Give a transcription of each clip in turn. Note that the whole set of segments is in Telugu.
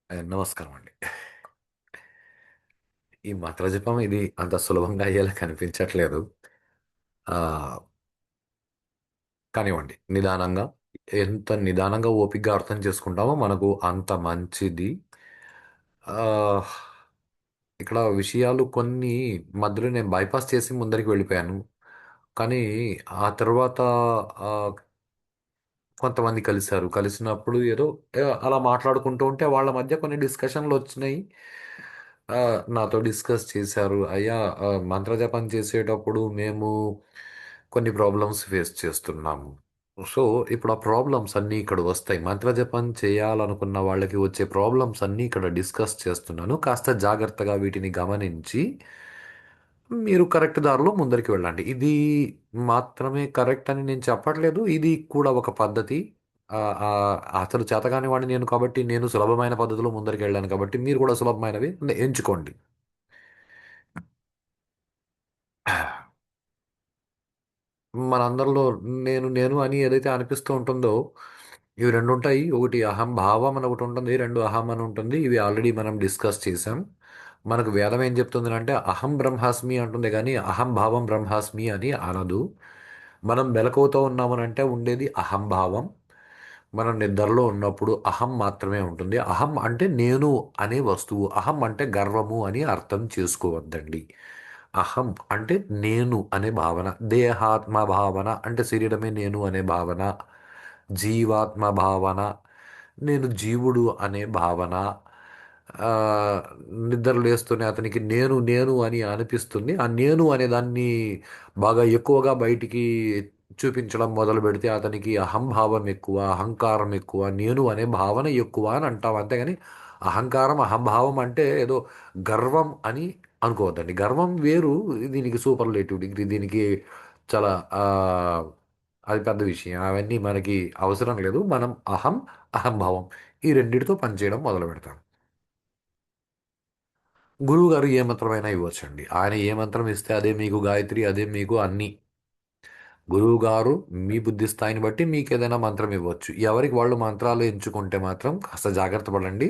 నమస్కారం అండి. ఈ మంత్రజపం ఇది అంత సులభంగా అయ్యేలా కనిపించట్లేదు. ఆహ్, కానివ్వండి నిదానంగా ఎంత నిదానంగా ఓపికగా అర్థం చేసుకుంటామో మనకు అంత మంచిది. ఆహ్, ఇక్కడ విషయాలు కొన్ని మధ్యలో నేను బైపాస్ చేసి ముందరికి వెళ్ళిపోయాను. కానీ ఆ తర్వాత ఆహ్, కొంతమంది కలిసారు. కలిసినప్పుడు ఏదో అలా మాట్లాడుకుంటూ ఉంటే వాళ్ళ మధ్య కొన్ని డిస్కషన్‌లొచ్చినాయి. నాతో డిస్కస్ చేశారు. "అయ్యా మంత్రజపం చేసేటప్పుడు మేము కొన్ని ప్రాబ్లమ్స్ ఫేస్ చేస్తున్నాము. సో, ఇప్పుడు ఆ ప్రాబ్లమ్స్ అన్నీ ఇక్కడ వస్తాయి. మంత్రజపం చేయాలనుకున్న వాళ్ళకి వచ్చే ప్రాబ్లమ్స్ అన్నీ ఇక్కడ డిస్కస్ చేస్తున్నాను. కాస్త జాగ్రత్తగా వీటిని గమనించి మీరు కరెక్ట్ దారిలో ముందరికి వెళ్ళండి. ఇది మాత్రమే కరెక్ట్ అని నేను చెప్పట్లేదు. ఇది కూడా ఒక పద్ధతి. అసలు చేతకాని వాడిని నేను కాబట్టి నేను సులభమైన పద్ధతిలో ముందరికెళ్ళాను కాబట్టి మీరు కూడా సులభమైనవి ఎంచుకోండి. మనందరిలో నేను నేను అని ఏదైతే అనిపిస్తూ ఉంటుందో ఇవి 2 ఉంటాయి. ఒకటి అహంభావం అని ఒకటుంటుంది. 2 అహం అని ఉంటుంది. ఇవి ఆల్రెడీ మనం డిస్కస్ చేసాం. మనకు వేదం ఏం చెప్తుందంటే అహం బ్రహ్మాస్మి అంటుంది గానీ అహంభావం బ్రహ్మాస్మి అని అనదు. మనం మెలకువతో ఉన్నామనంటే ఉండేది అహంభావం. మనం నిద్రలో ఉన్నప్పుడు అహం మాత్రమే ఉంటుంది. అహం అంటే నేను అనే వస్తువు. అహం అంటే గర్వము అని అర్థం చేసుకోవద్దండి. అహం అంటే నేను అనే భావన. దేహాత్మ భావన అంటే శరీరమే నేను అనే భావన. జీవాత్మ భావన. నేను జీవుడు అనే భావన. ఆహ్, నిద్ర లేస్తూనే అతనికి నేను నేను అని అనిపిస్తుంది. ఆ నేను అనే దాన్ని బాగా ఎక్కువగా బయటికి చూపించడం మొదలుపెడితే అతనికి అహంభావం ఎక్కువ, అహంకారం ఎక్కువ, నేను అనే భావన ఎక్కువ అని అంటాం. అంతేగాని అహంకారం, అహంభావం అంటే ఏదో గర్వం అని అనుకోవద్దండి. గర్వం వేరు. దీనికి సూపర్లేటివ్ డిగ్రీ. దీనికి చాలా అది పెద్ద విషయం. అవన్నీ మనకి అవసరం లేదు. మనం అహం, అహంభావం ఈ రెండిటితో పనిచేయడం మొదలుపెడతాం. గురువుగారు ఏ మంత్రమైనా ఇవ్వొచ్చండి. ఆయన ఏ మంత్రం ఇస్తే అదే మీకు గాయత్రి, అదే మీకు అన్నీ. గురువుగారు మీ బుద్ధి స్థాయిని బట్టి మీకేదైనా మంత్రం ఇవ్వచ్చు. ఎవరికి వాళ్ళు మంత్రాలు ఎంచుకుంటే మాత్రం కాస్త జాగ్రత్త పడండి.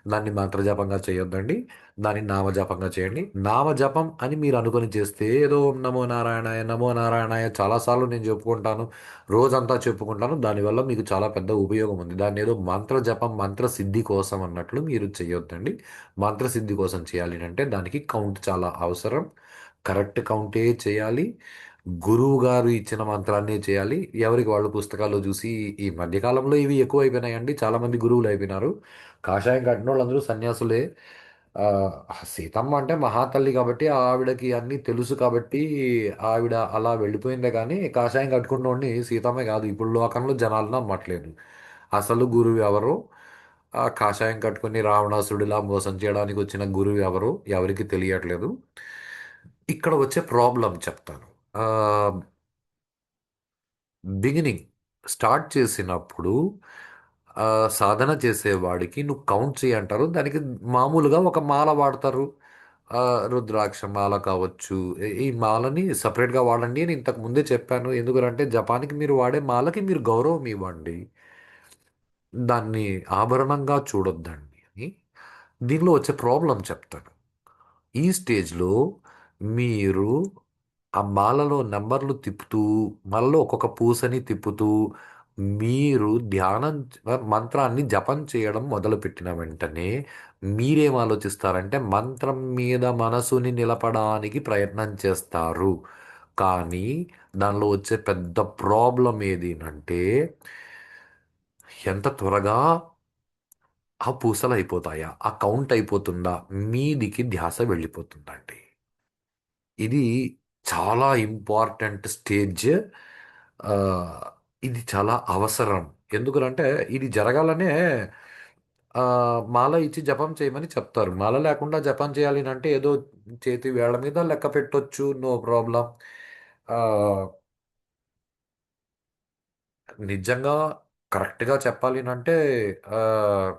దాన్ని మంత్రజపంగా చేయొద్దండి. దాన్ని నామజపంగా చేయండి. నామజపం అని మీరు అనుకొని చేస్తే ఏదో "ఓం నమో నారాయణాయ, నమో నారాయణాయ" చాలా సార్లు నేను చెప్పుకుంటాను. రోజంతా చెప్పుకుంటాను. దానివల్ల మీకు చాలా పెద్ద ఉపయోగం ఉంది. దాన్ని ఏదో మంత్రజపం, మంత్రసిద్ధి కోసం అన్నట్లు మీరు చేయొద్దండి. మంత్రసిద్ధి కోసం చేయాలి అంటే దానికి కౌంట్ చాలా అవసరం. కరెక్ట్ కౌంటే చేయాలి. గురువు గారు ఇచ్చిన మంత్రాన్నే చేయాలి. ఎవరికి వాళ్ళు పుస్తకాల్లో చూసి ఈ మధ్య కాలంలో ఇవి ఎక్కువైపోయినాయండి. చాలామంది గురువులు అయిపోయినారు. కాషాయం కట్టినోళ్ళందరూ సన్యాసులే. సీతమ్మ అంటే మహాతల్లి కాబట్టి ఆవిడకి అన్నీ తెలుసు కాబట్టి ఆవిడ అలా వెళ్ళిపోయిందే కానీ కాషాయం కట్టుకున్నోడిని సీతమ్మే కాదు. ఇప్పుడు లోకంలో జనాలు నమ్మట్లేదు. అసలు గురువు ఎవరు? ఆ కాషాయం కట్టుకుని రావణాసుడిలా మోసం చేయడానికి వచ్చిన గురువు ఎవరు? ఎవరికి తెలియట్లేదు. ఇక్కడ వచ్చే ప్రాబ్లం చెప్తాను. ఆహ్, బిగినింగ్ స్టార్ట్ చేసినప్పుడు సాధన చేసేవాడికి నువ్వు కౌంట్ చేయి అంటారు. దానికి మామూలుగా ఒక మాల వాడతారు. రుద్రాక్ష మాల కావచ్చు. ఈ మాలని సెపరేట్‌గా వాడండి అని ఇంతకు ముందే చెప్పాను. ఎందుకనంటే జపాన్‌కి మీరు వాడే మాలకి మీరు గౌరవం ఇవ్వండి. దాన్ని ఆభరణంగా చూడొద్దండి అని. దీనిలో వచ్చే ప్రాబ్లమ్ చెప్తాను. ఈ స్టేజ్‌లో మీరు ఆ మాలలో నంబర్లు తిప్పుతూ, మాలలో ఒక్కొక్క పూసని తిప్పుతూ, మీరు మంత్రాన్ని జపం చేయడం మొదలుపెట్టిన వెంటనే మీరేం ఆలోచిస్తారంటే, మంత్రం మీద మనసుని నిలపడానికి ప్రయత్నం చేస్తారు. కానీ దానిలో వచ్చే పెద్ద ప్రాబ్లమ్ ఏదీనంటే, ఎంత త్వరగా ఆ పూసలయిపోతాయా? ఆ కౌంట్ అయిపోతుందా? మీదికి ధ్యాస వెళ్ళిపోతుందండి. ఇది చాలా ఇంపార్టెంట్ స్టేజ్. ఆహ్, ఇది చాలా అవసరం. ఎందుకనంటే ఇది జరగాలనే మాల ఇచ్చి జపం చేయమని చెప్తారు. మాల లేకుండా జపం చేయాలినంటే ఏదో చేతి వేళ్ళ మీద లెక్క పెట్టొచ్చు. No problem. ఆహ్, నిజంగా కరెక్ట్‌గా చెప్పాలినంటే ఆహ్,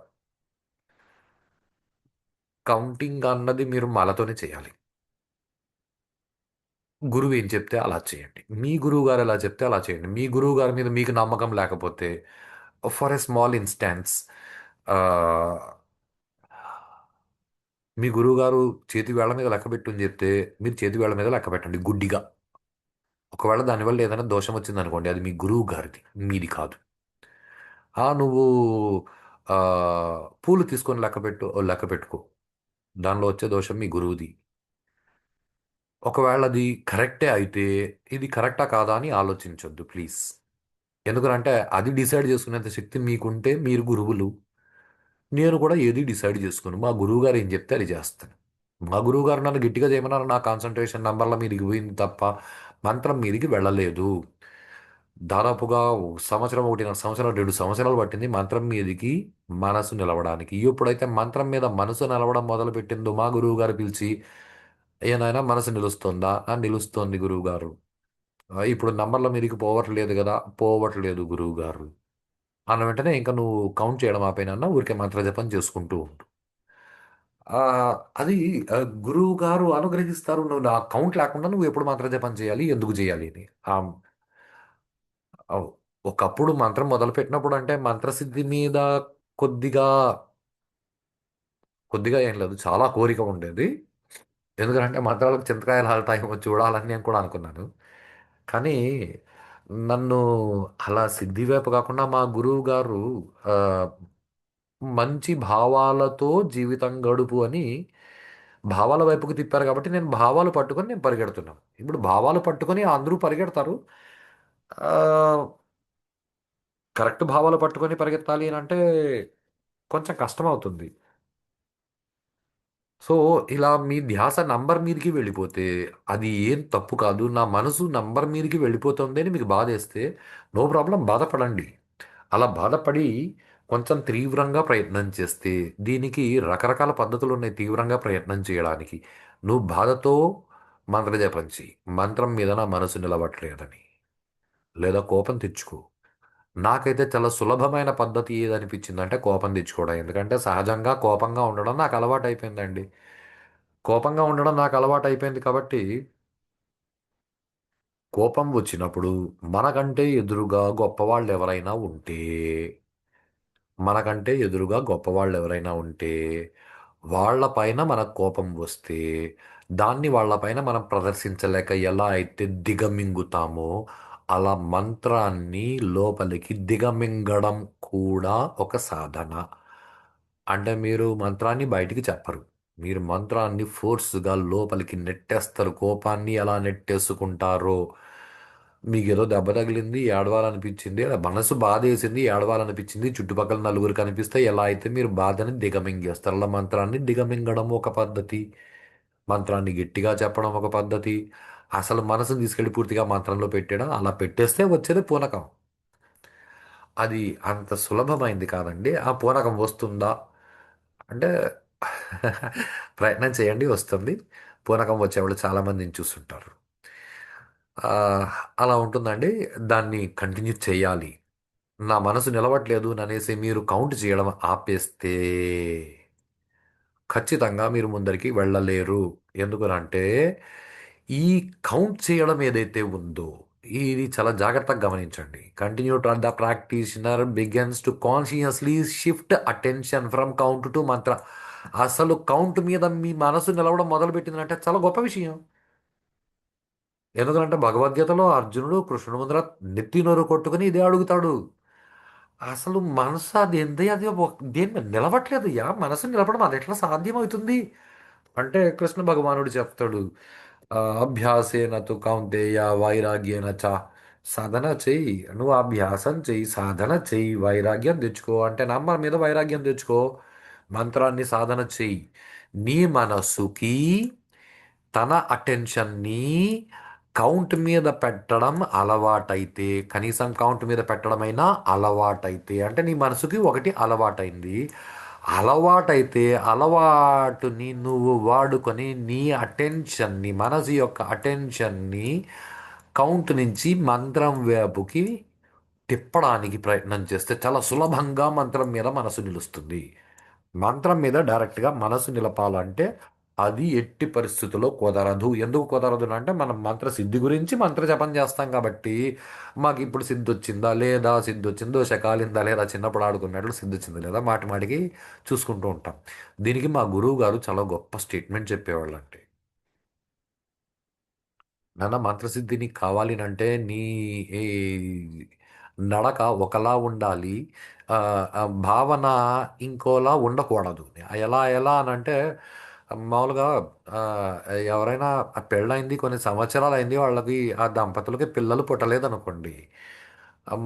కౌంటింగ్ అన్నది మీరు మాలతోనే చేయాలి. గురువు ఏం చెప్తే అలా చేయండి. మీ గురువుగారు ఎలా చెప్తే అలా చేయండి. మీ గురువుగారి మీద మీకు నమ్మకం లేకపోతే ఫర్ ఎ స్మాల్ ఇన్‌స్టాన్స్ ఆహ్, మీ గురువుగారు చేతి వేళ్ల మీద లెక్క పెట్టు అని చెప్తే మీరు చేతి వేళ్ల మీద లెక్క పెట్టండి గుడ్డిగా. ఒకవేళ దానివల్ల ఏదైనా దోషం వచ్చింది అనుకోండి, అది మీ గురువు గారిది, మీది కాదు. నువ్వు ఆ, పూలు తీసుకొని లెక్క పెట్టుకో, దానిలో వచ్చే దోషం మీ గురువుది. ఒకవేళ అది కరెక్టే అయితే ఇది కరెక్టా కాదా అని ఆలోచించొద్దు ప్లీజ్. ఎందుకంటే అది డిసైడ్ చేసుకునేంత శక్తి మీకుంటే మీరు గురువులు. నేను కూడా ఏది డిసైడ్ చేసుకోను, మా గురువు గారు ఏం చెప్తే అది చేస్తాను. మా గురువు గారు నన్ను గట్టిగా చేయమన్నారు, నా కాన్సన్ట్రేషన్ నంబర్ల మీదకి పోయింది తప్ప మంత్రం మీదకి వెళ్ళలేదు. దాదాపుగా సంవత్సరం, 1.5 సంవత్సరం, 2 సంవత్సరాలు పట్టింది మంత్రం మీదకి మనసు నిలవడానికి. ఎప్పుడైతే మంత్రం మీద మనసు నిలవడం మొదలు పెట్టిందో మా గురువు గారు పిలిచి, ఏనాయనా మనసు నిలుస్తుందా? నిలుస్తోంది గురువు గారు. ఇప్పుడు నంబర్ల మీదకి పోవట్లేదు కదా? పోవట్లేదు గురువు గారు అన్న వెంటనే ఇంకా నువ్వు కౌంట్ చేయడం ఆపేనన్నా, ఊరికే మంత్రజపం చేసుకుంటూ ఉండు. ఆ, అది గురువు గారు అనుగ్రహిస్తారు. నువ్వు నా కౌంట్ లేకుండా నువ్వు ఎప్పుడు మంత్రజపం చేయాలి, ఎందుకు చేయాలి అని. ఆ, ఆ, ఒకప్పుడు మంత్రం మొదలుపెట్టినప్పుడు అంటే మంత్రసిద్ధి మీద కొద్దిగా కొద్దిగా ఏం లేదు, చాలా కోరిక ఉండేది. ఎందుకంటే మంత్రాలకు చింతకాయలు హాలతాయేమో చూడాలని నేను కూడా అనుకున్నాను. కానీ నన్ను అలా సిద్ధి వైపు కాకుండా మా గురువు గారు ఆ, మంచి భావాలతో జీవితం గడుపు అని భావాల వైపుకు తిప్పారు కాబట్టి నేను భావాలు పట్టుకొని నేను పరిగెడుతున్నాను. ఇప్పుడు భావాలు పట్టుకొని అందరూ పరిగెడతారు. ఆ, కరెక్ట్ భావాలు పట్టుకొని పరిగెత్తాలి అని అంటే కొంచెం కష్టం అవుతుంది. సో ఇలా మీ ధ్యాస నంబర్ మీదకి వెళ్ళిపోతే అది ఏం తప్పు కాదు. నా మనసు నంబర్ మీదకి వెళ్ళిపోతుంది అని మీకు బాధేస్తే నో ప్రాబ్లం, బాధపడండి. అలా బాధపడి కొంచెం తీవ్రంగా ప్రయత్నం చేస్తే, దీనికి రకరకాల పద్ధతులు ఉన్నాయి తీవ్రంగా ప్రయత్నం చేయడానికి. నువ్వు బాధతో మంత్రజపం చెయ్యి, మంత్రం మీద నా మనసు నిలబట్టలేదని, లేదా కోపం తెచ్చుకో. నాకైతే చాలా సులభమైన పద్ధతి ఏదనిపించింది అంటే కోపం తెచ్చుకోవడం. ఎందుకంటే సహజంగా కోపంగా ఉండడం నాకు అలవాటు అయిపోయిందండి. కోపంగా ఉండడం నాకు అలవాటు అయిపోయింది కాబట్టి కోపం వచ్చినప్పుడు మనకంటే ఎదురుగా గొప్పవాళ్ళు ఎవరైనా ఉంటే మనకంటే ఎదురుగా గొప్పవాళ్ళు ఎవరైనా ఉంటే వాళ్ళ పైన మనకు కోపం వస్తే దాన్ని వాళ్ళ పైన మనం ప్రదర్శించలేక ఎలా అయితే దిగమింగుతామో అలా మంత్రాన్ని లోపలికి దిగమింగడం కూడా ఒక సాధన. అంటే మీరు మంత్రాన్ని బయటికి చెప్పరు, మీరు మంత్రాన్ని ఫోర్స్గా లోపలికి నెట్టేస్తారు. కోపాన్ని ఎలా నెట్టేసుకుంటారో, మీకు ఏదో దెబ్బ తగిలింది ఏడవాలనిపించింది, అలా మనసు బాధేసింది ఏడవాలనిపించింది, చుట్టుపక్కల నలుగురు కనిపిస్తే ఎలా అయితే మీరు బాధని దిగమింగేస్తారు, అలా మంత్రాన్ని దిగమింగడం ఒక పద్ధతి. మంత్రాన్ని గట్టిగా చెప్పడం ఒక పద్ధతి. అసలు మనసుని తీసుకెళ్లి పూర్తిగా మంత్రంలో పెట్టడం, అలా పెట్టేస్తే వచ్చేది పూనకం. అది అంత సులభమైంది కాదండి. ఆ పూనకం వస్తుందా అంటే ప్రయత్నం చేయండి, వస్తుంది. పూనకం వచ్చేవాళ్ళు చాలా మందిని చూస్తుంటారు. ఆ, అలా ఉంటుందండి. దాన్ని కంటిన్యూ చేయాలి. నా మనసు నిలవట్లేదు అనేసి మీరు కౌంట్ చేయడం ఆపేస్తే ఖచ్చితంగా మీరు ముందరికి వెళ్ళలేరు. ఎందుకనంటే ఈ కౌంట్ చేయడం ఏదైతే ఉందో ఇది చాలా జాగ్రత్తగా గమనించండి. Continue to the practitioner begins to consciously shift attention from count to మంత్ర. అసలు కౌంట్ మీద మీ మనసు నిలవడం మొదలుపెట్టిందంటే చాలా గొప్ప విషయం. ఎందుకంటే భగవద్గీతలో అర్జునుడు కృష్ణుడు ముందర నెత్తి నోరు కొట్టుకుని ఇదే అడుగుతాడు. అసలు మనసు అది ఎంత అది దేని మీద నిలవట్లేదు, మనసు నిలబడం అది ఎట్లా సాధ్యమవుతుంది అంటే కృష్ణ భగవానుడు చెప్తాడు, అభ్యాసేన తు కౌంతేయ వైరాగ్యేన చ. సాధన చెయ్యి, నువ్వు అభ్యాసం చెయ్యి, సాధన చెయ్యి, వైరాగ్యం తెచ్చుకో అంటే నంబర్ మీద వైరాగ్యం తెచ్చుకో. మంత్రాన్ని సాధన చెయ్యి. నీ మనసుకి తన అటెన్షన్ని కౌంట్ మీద పెట్టడం అలవాటైతే, కనీసం కౌంట్ మీద పెట్టడమైనా అలవాటైతే, అంటే నీ మనసుకి ఒకటి అలవాటైంది. అలవాటైతే అలవాటుని నువ్వు వాడుకొని నీ అటెన్షన్ని, మనసు యొక్క అటెన్షన్ని కౌంట్ నుంచి మంత్రం వైపుకి తిప్పడానికి ప్రయత్నం చేస్తే చాలా సులభంగా మంత్రం మీద మనసు నిలుస్తుంది. మంత్రం మీద డైరెక్ట్గా మనసు నిలపాలంటే అది ఎట్టి పరిస్థితుల్లో కుదరదు. ఎందుకు కుదరదు అంటే మనం మంత్ర సిద్ధి గురించి మంత్ర జపం చేస్తాం కాబట్టి మాకు ఇప్పుడు సిద్ధి వచ్చిందా లేదా, సిద్ధి వచ్చిందో శకాలిందా లేదా, చిన్నప్పుడు ఆడుకున్నట్లు సిద్ధి వచ్చిందా లేదా మాటి మాటికి చూసుకుంటూ ఉంటాం. దీనికి మా గురువు గారు చాలా గొప్ప స్టేట్మెంట్ చెప్పేవాళ్ళండి. నాన్న మంత్రసిద్ధి నీకు కావాలి అంటే నీ ఈ నడక ఒకలా ఉండాలి. ఆ, ఆ భావన ఇంకోలా ఉండకూడదు. ఎలా ఎలా అని అంటే మామూలుగా ఆ, ఎవరైనా ఆ పెళ్ళయింది కొన్ని సంవత్సరాలు అయింది వాళ్ళకి ఆ దంపతులకి పిల్లలు పుట్టలేదు అనుకోండి.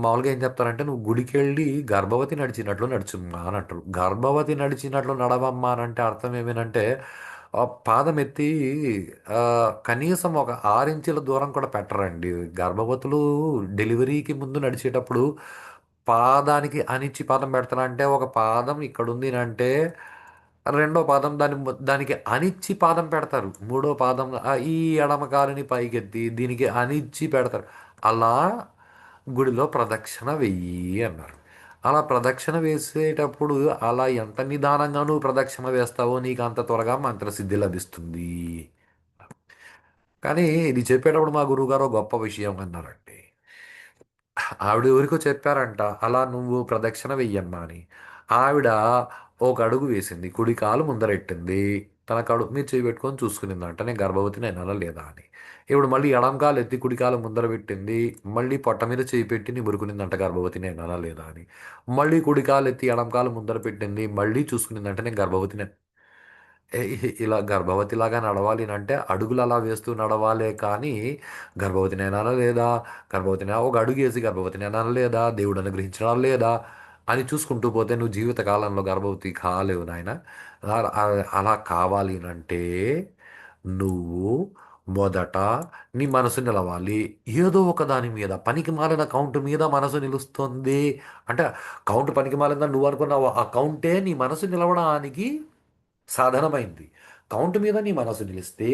మామూలుగా ఏం చెప్తారంటే నువ్వు గుడికి వెళ్ళి గర్భవతి నడిచినట్లు నడుచుమ్మా అని అంటారు. గర్భవతి నడిచినట్లు నడవమ్మా అని అంటే అర్థం ఏమేనంటే ఆ పాదం ఎత్తి ఆ, కనీసం ఒక 6 ఇంచుల దూరం కూడా పెట్టరండి. గర్భవతులు డెలివరీకి ముందు నడిచేటప్పుడు పాదానికి అనిచ్చి పాదం పెడతారా అంటే ఒక పాదం ఇక్కడ ఉంది అంటే రెండో పాదం దానికి అనిచ్చి పాదం పెడతారు. మూడో పాదం ఈ ఎడమ కాలుని పైకెత్తి దీనికి అనిచ్చి పెడతారు. అలా గుడిలో ప్రదక్షిణ వెయ్యి అన్నారు. అలా ప్రదక్షిణ వేసేటప్పుడు అలా ఎంత నిదానంగా నువ్వు ప్రదక్షిణ వేస్తావో నీకు అంత త్వరగా మంత్రసిద్ధి లభిస్తుంది. కానీ ఇది చెప్పేటప్పుడు మా గురువుగారు ఒక గొప్ప విషయం అన్నారండి. ఆవిడ ఎవరికో చెప్పారంట అలా నువ్వు ప్రదక్షిణ వెయ్యమ్మా అని. ఆవిడ ఒక అడుగు వేసింది, కుడి కాలు ముందరెట్టింది, తన కడుపు మీద చేయి పెట్టుకొని చూసుకునిందంట నేను గర్భవతిని అయినా లేదా అని. ఇప్పుడు మళ్ళీ ఎడం కాలు ఎత్తి కుడి కాలు ముందర పెట్టింది, మళ్ళీ పొట్ట మీద చేయి పెట్టి నిమురుకునిందంట గర్భవతిని అయినా లేదా అని. మళ్ళీ కుడి కాలు ఎత్తి ఎడం కాలు ముందర పెట్టింది, మళ్ళీ చూసుకునిందంట నేను గర్భవతిని. ఇలా గర్భవతిలాగా నడవాలి అంటే అడుగులు అలా వేస్తూ నడవాలే కానీ గర్భవతినైనా లేదా, గర్భవతిని ఒక అడుగు వేసి గర్భవతినైనా లేదా, దేవుడు అనుగ్రహించడా లేదా అని చూసుకుంటూ పోతే నువ్వు జీవితకాలంలో గర్భవతి కాలేవు నాయన. అలా కావాలి అంటే నువ్వు మొదట నీ మనసు నిలవాలి. ఏదో ఒక దాని మీద పనికి మాలిన కౌంట్ మీద మనసు నిలుస్తుంది అంటే కౌంట్ పనికి మాలిందని నువ్వు అనుకున్నావు, ఆ కౌంటే నీ మనసు నిలవడానికి సాధనమైంది. కౌంట్ మీద నీ మనసు నిలిస్తే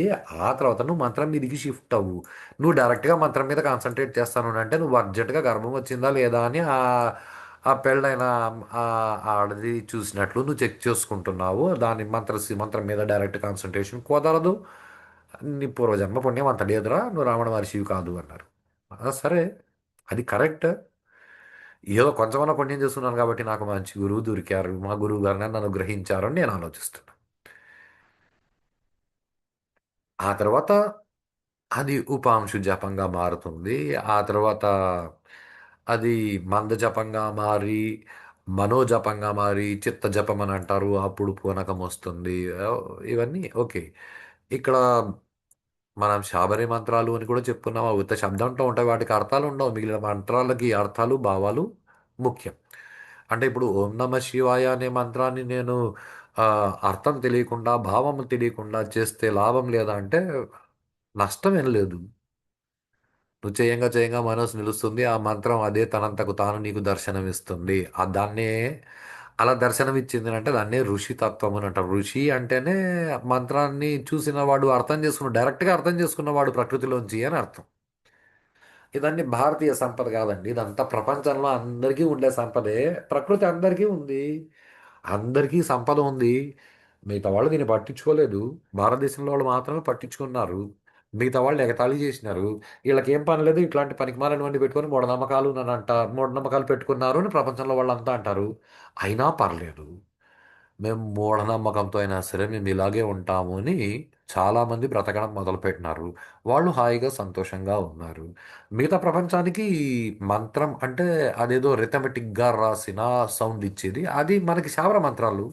ఆ తర్వాత నువ్వు మంత్రం మీదకి షిఫ్ట్ అవ్వు. నువ్వు డైరెక్ట్గా మంత్రం మీద కాన్సన్ట్రేట్ చేస్తాను అంటే నువ్వు అర్జెంటుగా గర్భం వచ్చిందా లేదా అని ఆ పెళ్ళైన ఆ ఆడది చూసినట్లు నువ్వు చెక్ చేసుకుంటున్నావు. దాని మంత్రం మీద డైరెక్ట్ కాన్సన్ట్రేషన్ కుదరదు. నీ పూర్వజన్మ పుణ్యం అంత లేదురా, నువ్వు రావణ మహర్షివి కాదు అన్నారు. సరే, అది కరెక్ట్. ఏదో కొంచెమన్నా పుణ్యం చేస్తున్నాను కాబట్టి నాకు మంచి గురువు దొరికారు, మా గురువు గారు నన్ను అనుగ్రహించారు అని నేను ఆలోచిస్తున్నాను. ఆ తర్వాత అది ఉపాంశు జపంగా మారుతుంది. ఆ తర్వాత అది మంద జపంగా మారి మనోజపంగా మారి చిత్త జపం అని అంటారు. అప్పుడు పూనకం వస్తుంది. ఆ, ఇవన్నీ ఓకే. ఇక్కడ మనం శాబరి మంత్రాలు అని కూడా చెప్పుకున్నాం. అవి ఉత్త శబ్దంతో ఉంటాయి, వాటికి అర్థాలు ఉండవు. మిగిలిన మంత్రాలకి అర్థాలు భావాలు ముఖ్యం. అంటే ఇప్పుడు ఓం నమ శివాయ అనే మంత్రాన్ని నేను ఆ, అర్థం తెలియకుండా భావం తెలియకుండా చేస్తే లాభం లేదా అంటే నష్టం ఏం లేదు. నువ్వు చేయంగా చేయంగా మనసు నిలుస్తుంది. ఆ మంత్రం అదే తనంతకు తాను నీకు దర్శనమిస్తుంది. దాన్నే అలా దర్శనం ఇచ్చింది అంటే దాన్నే ఋషి తత్వం అని అంటారు. ఋషి అంటేనే మంత్రాన్ని చూసిన వాడు అర్థం చేసుకున్న డైరెక్ట్గా అర్థం చేసుకున్నవాడు ప్రకృతిలోంచి అని అర్థం. ఇదన్నీ భారతీయ సంపద కాదండి. ఇదంతా ప్రపంచంలో అందరికీ ఉండే సంపదే. ప్రకృతి అందరికీ ఉంది. అందరికీ సంపద ఉంది. మిగతా వాళ్ళు దీన్ని పట్టించుకోలేదు. భారతదేశంలో వాళ్ళు మాత్రమే పట్టించుకున్నారు. మిగతా వాళ్ళు ఎగతాళి చేసినారు. వీళ్ళకి ఏం పని లేదు, ఇట్లాంటి పనికిమాలినవన్నీ పెట్టుకొని మూఢనమ్మకాలు మూఢనమ్మకాలు పెట్టుకున్నారు అని ప్రపంచంలో వాళ్ళంతా అంటారు. అయినా పర్లేదు, మేము మూఢనమ్మకంతో అయినా సరే మేము ఇలాగే ఉంటాము అని చాలామంది బ్రతకడం మొదలుపెట్టినారు. వాళ్ళు హాయిగా సంతోషంగా ఉన్నారు. మిగతా ప్రపంచానికి ఈ మంత్రం అంటే అదేదో రిథమెటిక్గా రాసిన సౌండ్ ఇచ్చేది, అది మనకి శావర మంత్రాలు.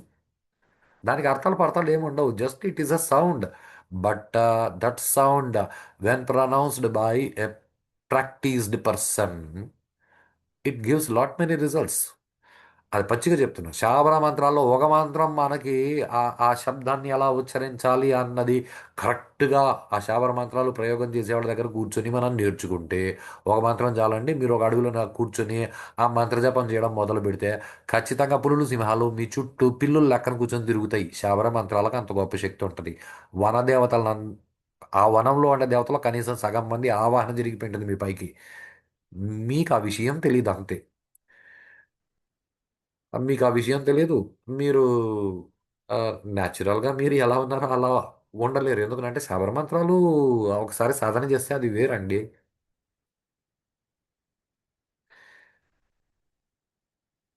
దానికి అర్థాలు పర్థాలు ఏమి ఉండవు, just it is a sound. But that sound when pronounced by a practiced person it gives lot many results. అది పచ్చిగా చెప్తున్నా. శాబర మంత్రాల్లో ఒక మంత్రం మనకి ఆ శబ్దాన్ని ఎలా ఉచ్చరించాలి అన్నది కరెక్ట్గా ఆ శాబర మంత్రాలు ప్రయోగం చేసేవాళ్ళ దగ్గర కూర్చొని మనం నేర్చుకుంటే ఒక మంత్రం చాలండి. మీరు ఒక అడుగులో నాకు కూర్చొని ఆ మంత్రజపం చేయడం మొదలు పెడితే ఖచ్చితంగా పులులు సింహాలు మీ చుట్టూ పిల్లులు లెక్కన కూర్చొని తిరుగుతాయి. శాబర మంత్రాలకు అంత గొప్ప శక్తి ఉంటుంది. వనదేవతలను ఆ వనంలో ఉండే దేవతలు కనీసం సగం మంది ఆవాహన జరిగిపోయింటుంది మీ పైకి. మీకు ఆ విషయం తెలియదు అంతే. మీకు ఆ విషయం తెలియదు. మీరు న్యాచురల్గా మీరు ఎలా ఉన్నారో అలా ఉండలేరు. ఎందుకంటే శబర మంత్రాలు ఒకసారి సాధన చేస్తే అది వేరండి.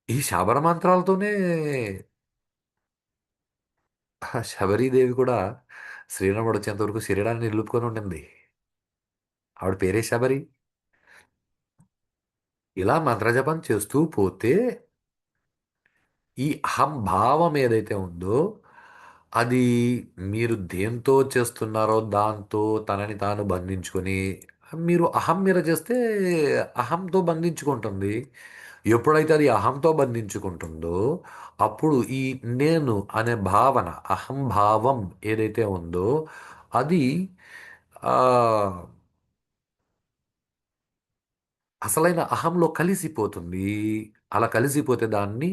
ఈ శబర మంత్రాలతోనే శబరీదేవి కూడా శ్రీరాముడు వచ్చేంత వరకు శరీరాన్ని నిలుపుకొని ఉండింది. ఆవిడ పేరే శబరి. ఇలా మంత్రజపం చేస్తూ పోతే ఈ అహంభావం ఏదైతే ఉందో అది మీరు దేంతో చేస్తున్నారో దాంతో తనని తాను బంధించుకొని మీరు అహం మీద చేస్తే అహంతో బంధించుకుంటుంది. ఎప్పుడైతే అది అహంతో బంధించుకుంటుందో అప్పుడు ఈ నేను అనే భావన అహంభావం ఏదైతే ఉందో అది ఆ, అసలైన అహంలో కలిసిపోతుంది. అలా కలిసిపోతే దాన్ని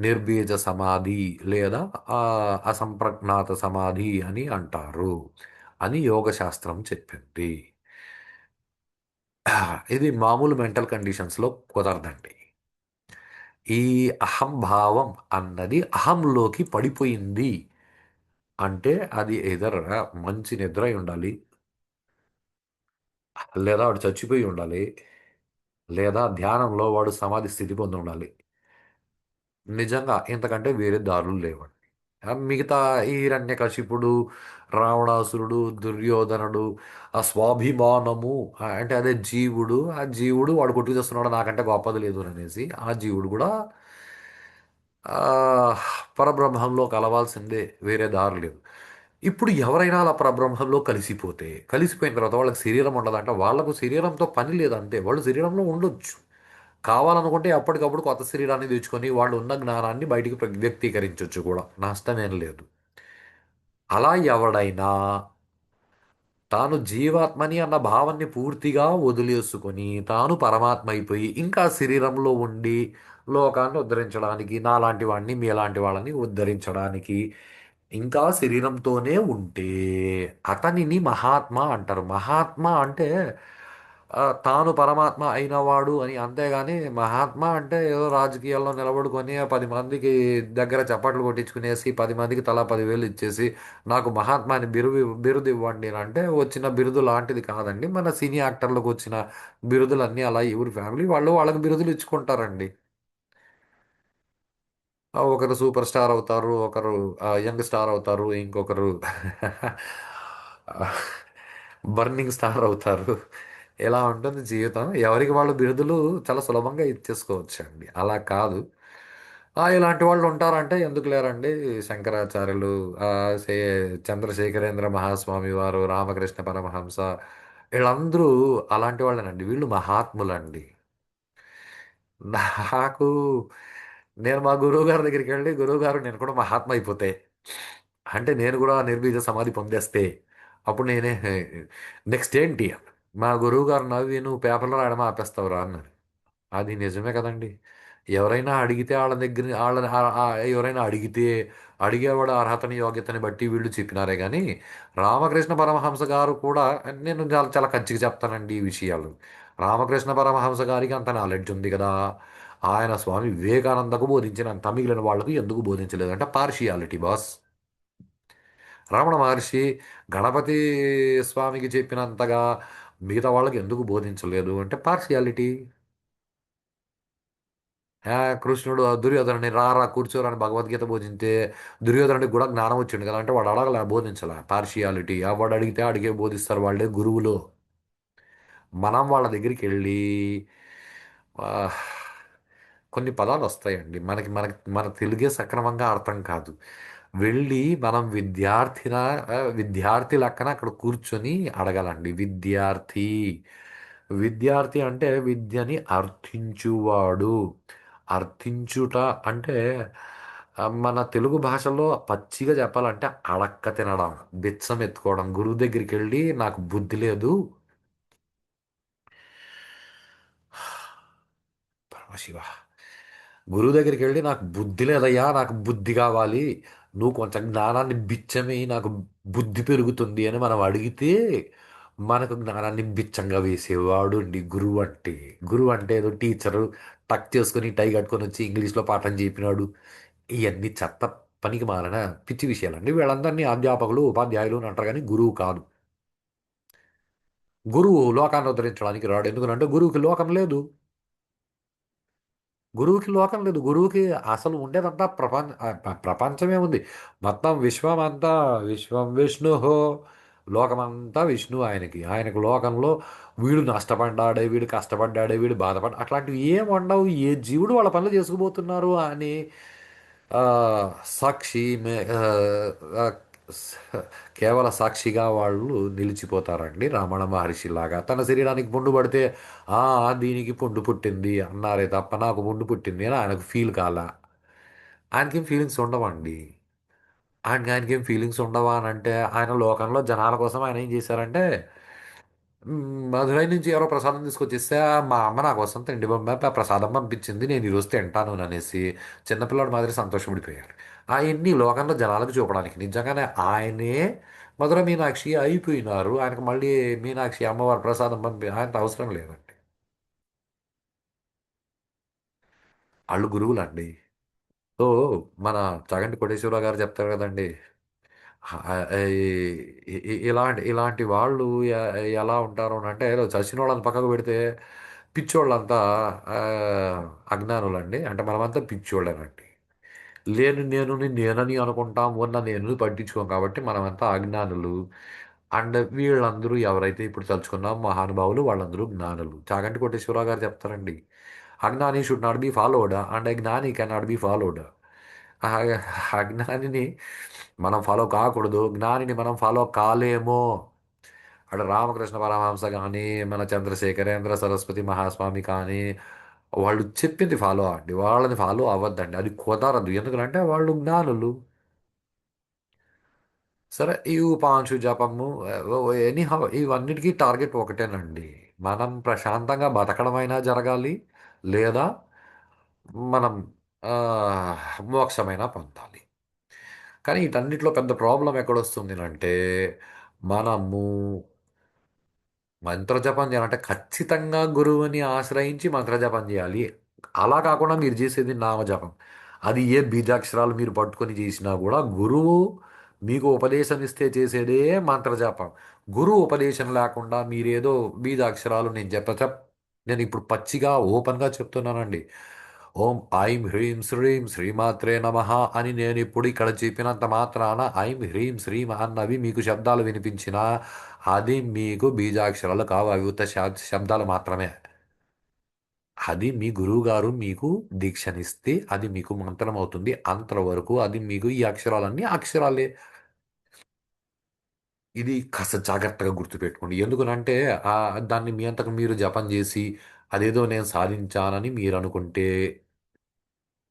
నిర్బీజ సమాధి లేదా ఆ, అసంప్రజ్ఞాత సమాధి అని అంటారు అని యోగ శాస్త్రం చెప్పింది. ఇది మామూలు మెంటల్ కండిషన్స్లో కుదరదండి. ఈ అహంభావం అన్నది అహంలోకి పడిపోయింది అంటే అది ఎదర్ మంచి నిద్ర అయి ఉండాలి, లేదా వాడు చచ్చిపోయి ఉండాలి, లేదా ధ్యానంలో వాడు సమాధి స్థితి పొంది ఉండాలి. నిజంగా ఇంతకంటే వేరే దారులు లేవండి. మిగతా ఈ హిరణ్యకశిపుడు, రావణాసురుడు, దుర్యోధనుడు, ఆ స్వాభిమానము అంటే అదే జీవుడు, ఆ జీవుడు వాడు కొట్టుకు తెస్తున్నాడు నాకంటే గొప్పది లేదు అనేసి ఆ జీవుడు కూడా పరబ్రహ్మంలో కలవాల్సిందే, వేరే దారి లేదు. ఇప్పుడు ఎవరైనా అలా పరబ్రహ్మంలో కలిసిపోయిన తర్వాత వాళ్ళకి శరీరం ఉండదంటే వాళ్ళకు శరీరంతో పని లేదంతే, వాళ్ళు శరీరంలో ఉండొచ్చు. కావాలనుకుంటే అప్పటికప్పుడు కొత్త శరీరాన్ని తెచ్చుకొని వాళ్ళు ఉన్న జ్ఞానాన్ని బయటికి వ్యక్తీకరించవచ్చు కూడా, నష్టమేం లేదు. అలా ఎవడైనా తాను జీవాత్మని అన్న భావాన్ని పూర్తిగా వదిలేసుకొని తాను పరమాత్మ అయిపోయి ఇంకా శరీరంలో ఉండి లోకాన్ని ఉద్ధరించడానికి నాలాంటి వాడిని మీలాంటి వాళ్ళని ఉద్ధరించడానికి ఇంకా శరీరంతోనే ఉంటే అతనిని మహాత్మా అంటారు. మహాత్మా అంటే తాను పరమాత్మ అయినవాడు అని. అంతేగాని మహాత్మా అంటే ఏదో రాజకీయాల్లో నిలబడుకొని 10 మందికి దగ్గర చప్పట్లు కొట్టించుకునేసి 10 మందికి తలా 10,000 ఇచ్చేసి నాకు మహాత్మా అని బిరుదు ఇవ్వండి అని అంటే వచ్చిన బిరుదు లాంటిది కాదండి. మన సినీ యాక్టర్లకు వచ్చిన బిరుదులన్నీ అలా ఎవరి ఫ్యామిలీ వాళ్ళు వాళ్ళకి బిరుదులు ఇచ్చుకుంటారండి. ఒకరు సూపర్ స్టార్ అవుతారు, ఒకరు యంగ్ స్టార్ అవుతారు, ఇంకొకరు బర్నింగ్ స్టార్ అవుతారు. ఇలా ఉంటుంది జీవితం. ఎవరికి వాళ్ళు బిరుదులు చాలా సులభంగా ఇచ్చేసుకోవచ్చు అండి. అలా కాదు. ఇలాంటి వాళ్ళు ఉంటారంటే ఎందుకు లేరండి. శంకరాచార్యులు, ఆ, సే చంద్రశేఖరేంద్ర మహాస్వామి వారు, రామకృష్ణ పరమహంస, వీళ్ళందరూ అలాంటి వాళ్ళేనండి. వీళ్ళు మహాత్ములండి. నాకు నేను మా గురువు గారి దగ్గరికి వెళ్ళి గురువు గారు నేను కూడా మహాత్మ అయిపోతే అంటే నేను కూడా నిర్బీజ సమాధి పొందేస్తే అప్పుడు నేనే నెక్స్ట్ ఏంటి మా గురువు గారు నవ్వి నువ్వు పేపర్లో రాయడం ఆపేస్తావురా అన్నారు. అది నిజమే కదండి. ఎవరైనా అడిగితే వాళ్ళ దగ్గర ఎవరైనా అడిగితే అడిగేవాడు అర్హతని యోగ్యతని బట్టి వీళ్ళు చెప్పినారే కానీ రామకృష్ణ పరమహంస గారు కూడా నేను చాలా చాలా ఖచ్చితంగా చెప్తానండి ఈ విషయాలు. రామకృష్ణ పరమహంస గారికి అంత నాలెడ్జ్ ఉంది కదా. ఆయన స్వామి వివేకానందకు బోధించినంత మిగిలిన వాళ్ళకు ఎందుకు బోధించలేదు అంటే పార్షియాలిటీ బాస్. రమణ మహర్షి గణపతి స్వామికి చెప్పినంతగా మిగతా వాళ్ళకి ఎందుకు బోధించలేదు అంటే పార్షియాలిటీ. కృష్ణుడు దుర్యోధనుని రా కూర్చోరని భగవద్గీత బోధించే దుర్యోధనుడికి కూడా జ్ఞానం వచ్చింది కదా అంటే వాడు అడగలే, బోధించాల. పార్షియాలిటీ వాడు అడిగితే అడిగే బోధిస్తారు వాళ్ళే గురువులు. మనం వాళ్ళ దగ్గరికి వెళ్ళి ఆ, కొన్ని పదాలు వస్తాయండి మనకి మనకి మన తెలుగే సక్రమంగా అర్థం కాదు. వెళ్ళి మనం విద్యార్థి లెక్కన అక్కడ కూర్చొని అడగాలండి. విద్యార్థి అంటే విద్యని అర్థించువాడు. అర్థించుట అంటే మన తెలుగు భాషలో పచ్చిగా చెప్పాలంటే అడక్క తినడం, బిచ్చం ఎత్తుకోవడం. గురువు దగ్గరికి వెళ్ళి నాకు బుద్ధి లేదు, పరమశివ, గురువు దగ్గరికి వెళ్ళి నాకు బుద్ధి లేదయ్యా, నాకు బుద్ధి కావాలి, నువ్వు కొంచెం జ్ఞానాన్ని బిచ్చమి నాకు బుద్ధి పెరుగుతుంది అని మనం అడిగితే మనకు జ్ఞానాన్ని బిచ్చంగా వేసేవాడు అండి గురువు అంటే. గురువు అంటే ఏదో టీచరు టక్ చేసుకొని టై కట్టుకొని వచ్చి ఇంగ్లీష్లో పాఠం చెప్పినాడు, ఇవన్నీ చెత్త పనికి మాలిన పిచ్చి విషయాలండి. వీళ్ళందరినీ అధ్యాపకులు, ఉపాధ్యాయులు అని అంటారు కానీ గురువు కాదు. గురువు లోకాన్ని ఉద్ధరించడానికి రాడు. ఎందుకంటే గురువుకి లోకం లేదు. గురువుకి లోకం లేదు. గురువుకి అసలు ఉండేదంతా ప్రపంచమే ఉంది. మొత్తం విశ్వం అంతా విశ్వం విష్ణు, లోకమంతా విష్ణు ఆయనకి. ఆయనకు లోకంలో వీడు నష్టపడ్డాడే, వీడు కష్టపడ్డాడే, వీడు బాధపడ్డా అట్లాంటివి ఏం ఉండవు. ఏ జీవుడు వాళ్ళ పనులు చేసుకుపోతున్నారు అని ఆ, సాక్షి ఆ, కేవల సాక్షిగా వాళ్ళు నిలిచిపోతారండి. రమణ మహర్షి లాగా తన శరీరానికి పుండు పడితే ఆ దీనికి పుండు పుట్టింది అన్నారే తప్ప నాకు పుండు పుట్టింది అని ఆయనకు ఫీల్ కాల. ఆయనకేం ఫీలింగ్స్ ఉండవండి. ఆయనకేం ఫీలింగ్స్ ఉండవా అని అంటే ఆయన లోకంలో జనాల కోసం ఆయన ఏం చేశారంటే మధురై నుంచి ఎవరో ప్రసాదం తీసుకొచ్చిస్తే మా అమ్మ నా కోసం తిండి ప్రసాదం పంపించింది నేను ఈరోజు తింటాను అనేసి చిన్నపిల్లడి మాదిరి సంతోషపడిపోయారు. ఆయన్ని లోకంలో జనాలకు చూపడానికి నిజంగానే ఆయనే మధుర మీనాక్షి అయిపోయినారు. ఆయనకు మళ్ళీ మీనాక్షి అమ్మవారి ప్రసాదం ఆయనకు అవసరం లేదండి. వాళ్ళు గురువులండి. సో మన చాగంటి కోటేశ్వరరావు గారు చెప్తారు కదండి. ఆ, ఇలాంటి వాళ్ళు ఎలా ఉంటారు అని అంటే ఏదో చచ్చిన వాళ్ళని పక్కకు పెడితే పిచ్చోళ్ళంతా ఆ, అజ్ఞానులండి. అంటే మనమంతా పిచ్చోళ్ళేనండి. లేని నేనని అనుకుంటాం, ఉన్న నేను పట్టించుకోం కాబట్టి మనమంతా అజ్ఞానులు. అండ్ వీళ్ళందరూ ఎవరైతే ఇప్పుడు తలుచుకున్నాం మహానుభావులు వాళ్ళందరూ జ్ఞానులు. చాగంటి కోటేశ్వరరావు గారు చెప్తారండి, అజ్ఞాని should not be followed and a జ్ఞాని కెన్ నాట్ బి ఫాలోడ్. అజ్ఞానిని మనం ఫాలో కాకూడదు, జ్ఞానిని మనం ఫాలో కాలేమో. అక్కడ రామకృష్ణ పరమహంస కానీ మన చంద్రశేఖరేంద్ర సరస్వతి మహాస్వామి కానీ వాళ్ళు చెప్పింది ఫాలో అండి, వాళ్ళని ఫాలో అవ్వద్దండి. అది కుదరదు. ఎందుకంటే వాళ్ళు జ్ఞానులు. సరే ఈ ఉపాంశు జపము ఎనీహౌ ఇవన్నిటికీ టార్గెట్ ఒకటేనండి. మనం ప్రశాంతంగా బతకడమైనా జరగాలి, లేదా మనం ఆ, మోక్షమైనా పొందాలి. కానీ వీటన్నిటిలో పెద్ద ప్రాబ్లం ఎక్కడొస్తుంది అంటే మనము మంత్రజపం చేయాలంటే ఖచ్చితంగా గురువుని ఆశ్రయించి మంత్రజపం చేయాలి. అలా కాకుండా మీరు చేసేది నామజపం. అది ఏ బీజాక్షరాలు మీరు పట్టుకొని చేసినా కూడా గురువు మీకు ఉపదేశం ఇస్తే చేసేదే మంత్రజపం. గురువు ఉపదేశం లేకుండా మీరేదో బీజాక్షరాలు నేను ఇప్పుడు పచ్చిగా ఓపెన్గా చెప్తున్నానండి. ఓం ఐం హ్రీం శ్రీం శ్రీమాత్రే నమః అని నేను ఇప్పుడు ఇక్కడ చెప్పినంత మాత్రాన ఐం హ్రీం శ్రీం అన్నవి మీకు శబ్దాలు వినిపించినా అది మీకు బీజాక్షరాలు కావు. అవి ఉత్త శబ్దాలు మాత్రమే. అది మీ గురువు గారు మీకు దీక్షనిస్తే అది మీకు మంత్రం అవుతుంది. అంతవరకు అది మీకు ఈ అక్షరాలన్నీ అక్షరాలే. ఇది కాస్త జాగ్రత్తగా గుర్తుపెట్టుకోండి. ఎందుకనంటే దాన్ని మీ అంతకు మీరు జపం చేసి అదేదో నేను సాధించానని మీరు అనుకుంటే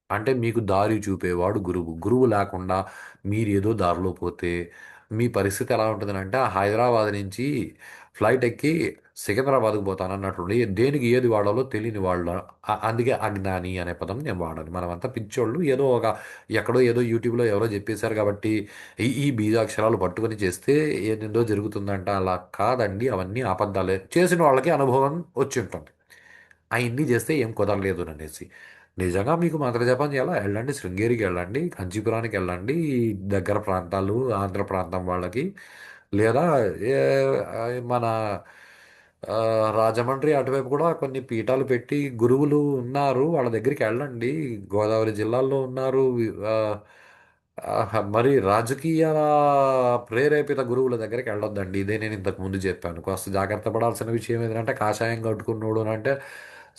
అంటే మీకు దారి చూపేవాడు గురువు. గురువు లేకుండా మీరు ఏదో దారిలో పోతే మీ పరిస్థితి ఎలా ఉంటుందంటే హైదరాబాద్ నుంచి ఫ్లైట్ ఎక్కి సికింద్రాబాద్కు పోతాను అన్నట్టుండి దేనికి ఏది వాడాలో తెలియని వాళ్ళు. అందుకే అజ్ఞాని అనే పదం నేను వాడాలి. మనమంతా పిచ్చోళ్ళు. ఏదో ఒక ఎక్కడో ఏదో యూట్యూబ్లో ఎవరో చెప్పేశారు కాబట్టి ఈ బీజాక్షరాలు పట్టుకొని చేస్తే ఏందో జరుగుతుందంట. అలా కాదండి. అవన్నీ అబద్ధాలే. చేసిన వాళ్ళకి అనుభవం వచ్చి ఉంటుంది. అవన్నీ చేస్తే ఏం కుదరలేదు అనేసి. నిజంగా మీకు మంత్రజపం చేయాలా వెళ్ళండి, శృంగేరికి వెళ్ళండి, కంచీపురానికి వెళ్ళండి, ఈ దగ్గర ప్రాంతాలు ఆంధ్ర ప్రాంతం వాళ్ళకి, లేదా ఏ ఆ, మన ఆ, రాజమండ్రి అటువైపు కూడా కొన్ని పీఠాలు పెట్టి గురువులు ఉన్నారు. వాళ్ళ దగ్గరికి వెళ్ళండి. గోదావరి జిల్లాల్లో ఉన్నారు. మరి రాజకీయ ప్రేరేపిత గురువుల దగ్గరికి వెళ్ళొద్దండి. ఇదే నేను ఇంతకు ముందు చెప్పాను. కాస్త జాగ్రత్త పడాల్సిన విషయం ఏంటంటే కాషాయం కట్టుకున్నాడు అని అంటే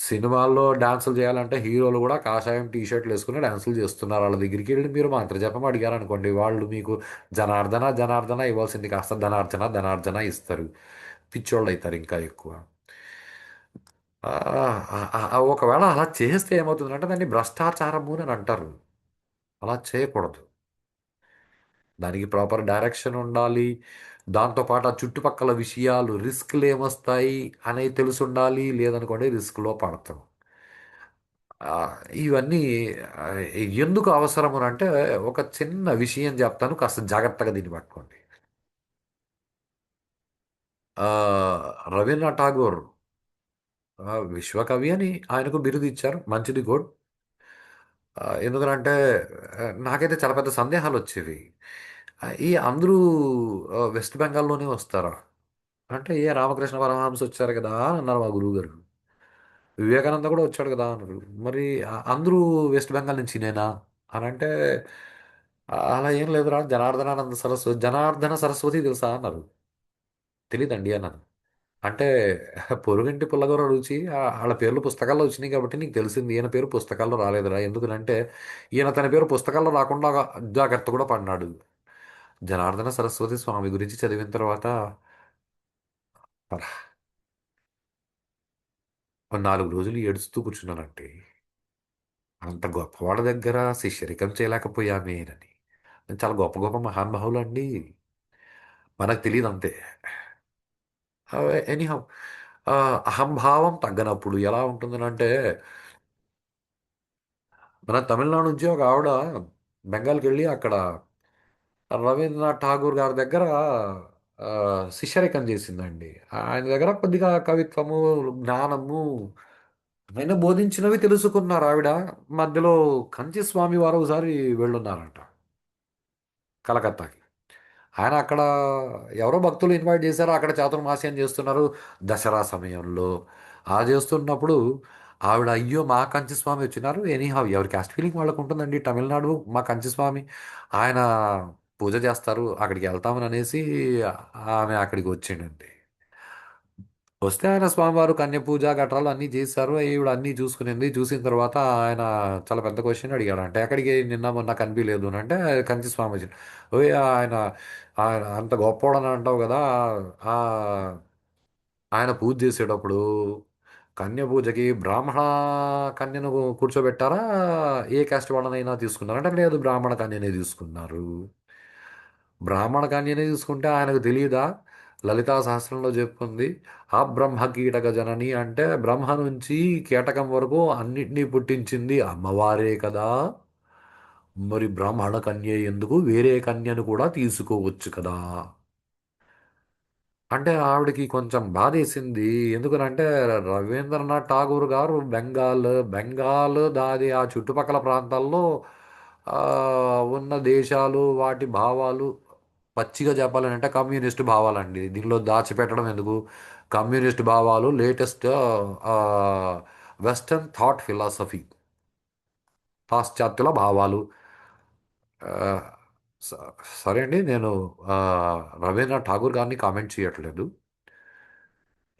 సినిమాల్లో డాన్సులు చేయాలంటే హీరోలు కూడా కాషాయం టీ షర్ట్లు వేసుకుని డాన్సులు చేస్తున్నారు. వాళ్ళ దగ్గరికి వెళ్ళి మీరు మంత్రజపం అడిగారు అనుకోండి, వాళ్ళు మీకు జనార్దన జనార్దన ఇవ్వాల్సింది కాస్త ధనార్జన ధనార్జన ఇస్తారు. పిచ్చోళ్ళు అవుతారు ఇంకా ఎక్కువ. ఒకవేళ అలా చేస్తే ఏమవుతుందంటే దాన్ని భ్రష్టాచారము అని అంటారు. అలా చేయకూడదు. దానికి ప్రాపర్ డైరెక్షన్ ఉండాలి. దాంతోపాటు ఆ చుట్టుపక్కల విషయాలు రిస్క్లు ఏమొస్తాయి అనేది తెలిసి ఉండాలి. లేదనుకోండి రిస్క్లో పడతాం. ఆ, ఇవన్నీ ఆ, ఎందుకు అవసరం అని అంటే ఒక చిన్న విషయం చెప్తాను, కాస్త జాగ్రత్తగా దీన్ని పట్టుకోండి. ఆ, రవీంద్రనాథ్ ఠాగూర్ విశ్వకవి అని ఆయనకు బిరుదు ఇచ్చారు. మంచిది గుడ్. ఎందుకనంటే నాకైతే చాలా పెద్ద సందేహాలు వచ్చేవి. ఈ అందరూ వెస్ట్ బెంగాల్లోనే వస్తారా అంటే ఏ రామకృష్ణ పరమహంస వచ్చారు కదా అన్నారు మా గురువు గారు. వివేకానంద కూడా వచ్చాడు కదా అన్నారు. మరి అందరూ వెస్ట్ బెంగాల్ నుంచి నేనా అని అంటే అలా ఏం లేదురా జనార్దనానంద సరస్వతి జనార్దన సరస్వతి తెలుసా అన్నారు. తెలీదండి అన్నాను. అంటే పొరుగింటి పుల్లగూర రుచి వాళ్ళ పేర్లు పుస్తకాల్లో వచ్చినాయి కాబట్టి నీకు తెలిసింది. ఈయన పేరు పుస్తకాల్లో రాలేదురా ఎందుకంటే ఈయన తన పేరు పుస్తకాల్లో రాకుండా జాగ్రత్త కూడా పడినాడు. జనార్దన సరస్వతి స్వామి గురించి చదివిన తర్వాత ఒక 4 రోజులు ఏడుస్తూ కూర్చున్నానంటే అంత గొప్పవాళ్ళ దగ్గర శిష్యరికం చేయలేకపోయామేనని. చాలా గొప్ప గొప్ప మహానుభావులు అండి. మనకు తెలియదు అంతే. ఎనీహౌ అహంభావం తగ్గనప్పుడు ఎలా ఉంటుందనంటే మన తమిళనాడు నుంచి ఒక ఆవిడ బెంగాల్కి వెళ్ళి అక్కడ రవీంద్రనాథ్ ఠాగూర్ గారి దగ్గర ఆ, శిష్యరికం చేసిందండి. ఆయన దగ్గర కొద్దిగా కవిత్వము జ్ఞానము ఆయన బోధించినవి తెలుసుకున్నారు ఆవిడ. మధ్యలో కంచి స్వామి వారు ఒకసారి వెళ్ళున్నారంట కలకత్తాకి. ఆయన అక్కడ ఎవరో భక్తులు ఇన్వైట్ చేశారు. అక్కడ చాతుర్మాస్యం చేస్తున్నారు దసరా సమయంలో. ఆ చేస్తున్నప్పుడు ఆవిడ అయ్యో మా కంచి స్వామి వచ్చినారు. ఎనీహౌ ఎవరి క్యాస్ట్ ఫీలింగ్ వాళ్ళకు ఉంటుందండి. తమిళనాడు మా కంచి స్వామి ఆయన పూజ చేస్తారు అక్కడికి వెళ్తామని అనేసి ఆమె అక్కడికి వచ్చిండండి. వస్తే ఆయన స్వామివారు కన్య పూజ గట్రాలు అన్నీ చేశారు. ఈవిడ అన్నీ చూసుకునింది. చూసిన తర్వాత ఆయన చాలా పెద్ద క్వశ్చన్ అడిగాడు. అంటే ఎక్కడికి నిన్న మొన్న కనిపించలేదు అని అంటే కంచి స్వామి వచ్చి ఓయ్ ఆయన ఆయన అంత గొప్పోడని అంటావు కదా. ఆ ఆయన పూజ చేసేటప్పుడు కన్య పూజకి బ్రాహ్మణ కన్యను కూర్చోబెట్టారా ఏ క్యాస్ట్ వాళ్ళనైనా తీసుకున్నారు అంటే లేదు బ్రాహ్మణ కన్యనే తీసుకున్నారు. బ్రాహ్మణ కన్యనే తీసుకుంటే ఆయనకు తెలియదా లలితా సహస్రంలో చెప్పుకుంది ఆ బ్రహ్మ కీటక జనని అంటే బ్రహ్మ నుంచి కీటకం వరకు అన్నిటినీ పుట్టించింది అమ్మవారే కదా. మరి బ్రాహ్మణ కన్య ఎందుకు వేరే కన్యను కూడా తీసుకోవచ్చు కదా. అంటే ఆవిడకి కొంచెం బాధేసింది. ఎందుకనంటే రవీంద్రనాథ్ ఠాగూర్ గారు బెంగాల్ దాది ఆ చుట్టుపక్కల ప్రాంతాల్లో ఆ, ఉన్న దేశాలు వాటి భావాలు పచ్చిగా చెప్పాలని అంటే కమ్యూనిస్ట్ భావాలండి. దీనిలో దాచిపెట్టడం ఎందుకు. కమ్యూనిస్ట్ భావాలు లేటెస్ట్ వెస్టర్న్ థాట్ ఫిలాసఫీ పాశ్చాత్యుల భావాలు. ఆ, స- సరే అండి నేను ఆ, రవీంద్రనాథ్ ఠాగూర్ గారిని కామెంట్ చేయట్లేదు.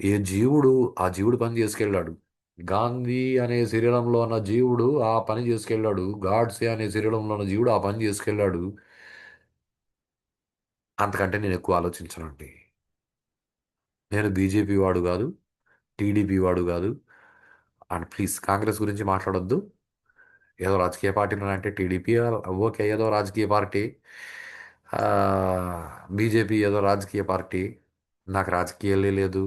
ఏ జీవుడు ఆ జీవుడు పని చేసుకెళ్ళాడు. గాంధీ అనే శరీరంలో ఉన్న జీవుడు ఆ పని చేసుకెళ్ళాడు. గాడ్సే అనే శరీరంలో ఉన్న జీవుడు ఆ పని చేసుకెళ్ళాడు. అంతకంటే నేను ఎక్కువ ఆలోచించనండి. నేను బీజేపీ వాడు కాదు, టీడీపీ వాడు కాదు. అండ్ ప్లీజ్ కాంగ్రెస్ గురించి మాట్లాడొద్దు. ఏదో రాజకీయ పార్టీ అంటే టీడీపీ ఓకే ఏదో రాజకీయ పార్టీ. బీజేపీ ఏదో రాజకీయ పార్టీ. నాకు రాజకీయాలే లేదు.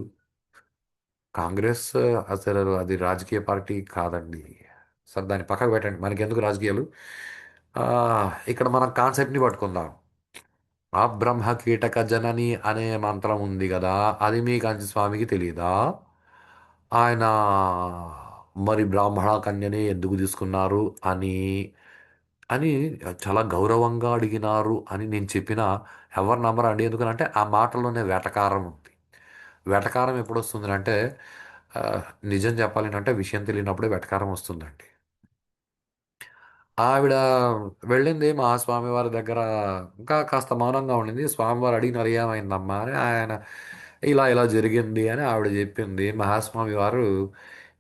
కాంగ్రెస్ అసలు అది రాజకీయ పార్టీ కాదండి. సరే దాన్ని పక్కకు పెట్టండి మనకి ఎందుకు రాజకీయాలు. ఆ, ఇక్కడ మనం కాన్సెప్ట్ని పట్టుకుందాం. ఆ బ్రహ్మ కీటక జనని అనే మంత్రం ఉంది కదా. అది మీ కంచి స్వామికి తెలియదా. ఆయన మరి బ్రాహ్మణ కన్యని ఎందుకు తీసుకున్నారు అని అని చాలా గౌరవంగా అడిగినారు అని నేను చెప్పిన ఎవరు నమ్మరు అండి. ఎందుకంటే ఆ మాటలోనే వెటకారం ఉంది. వెటకారం ఎప్పుడు వస్తుంది అంటే ఆ, నిజం చెప్పాలి అంటే విషయం తెలియనప్పుడే వెటకారం వస్తుందండి. ఆవిడ వెళ్ళింది మా స్వామివారి దగ్గర. ఇంకా కాస్త మౌనంగా ఉండింది. స్వామివారు అడిగినారు ఏమైందమ్మా అని. ఆయన ఇలా ఇలా జరిగింది అని ఆవిడ చెప్పింది. మహాస్వామి వారు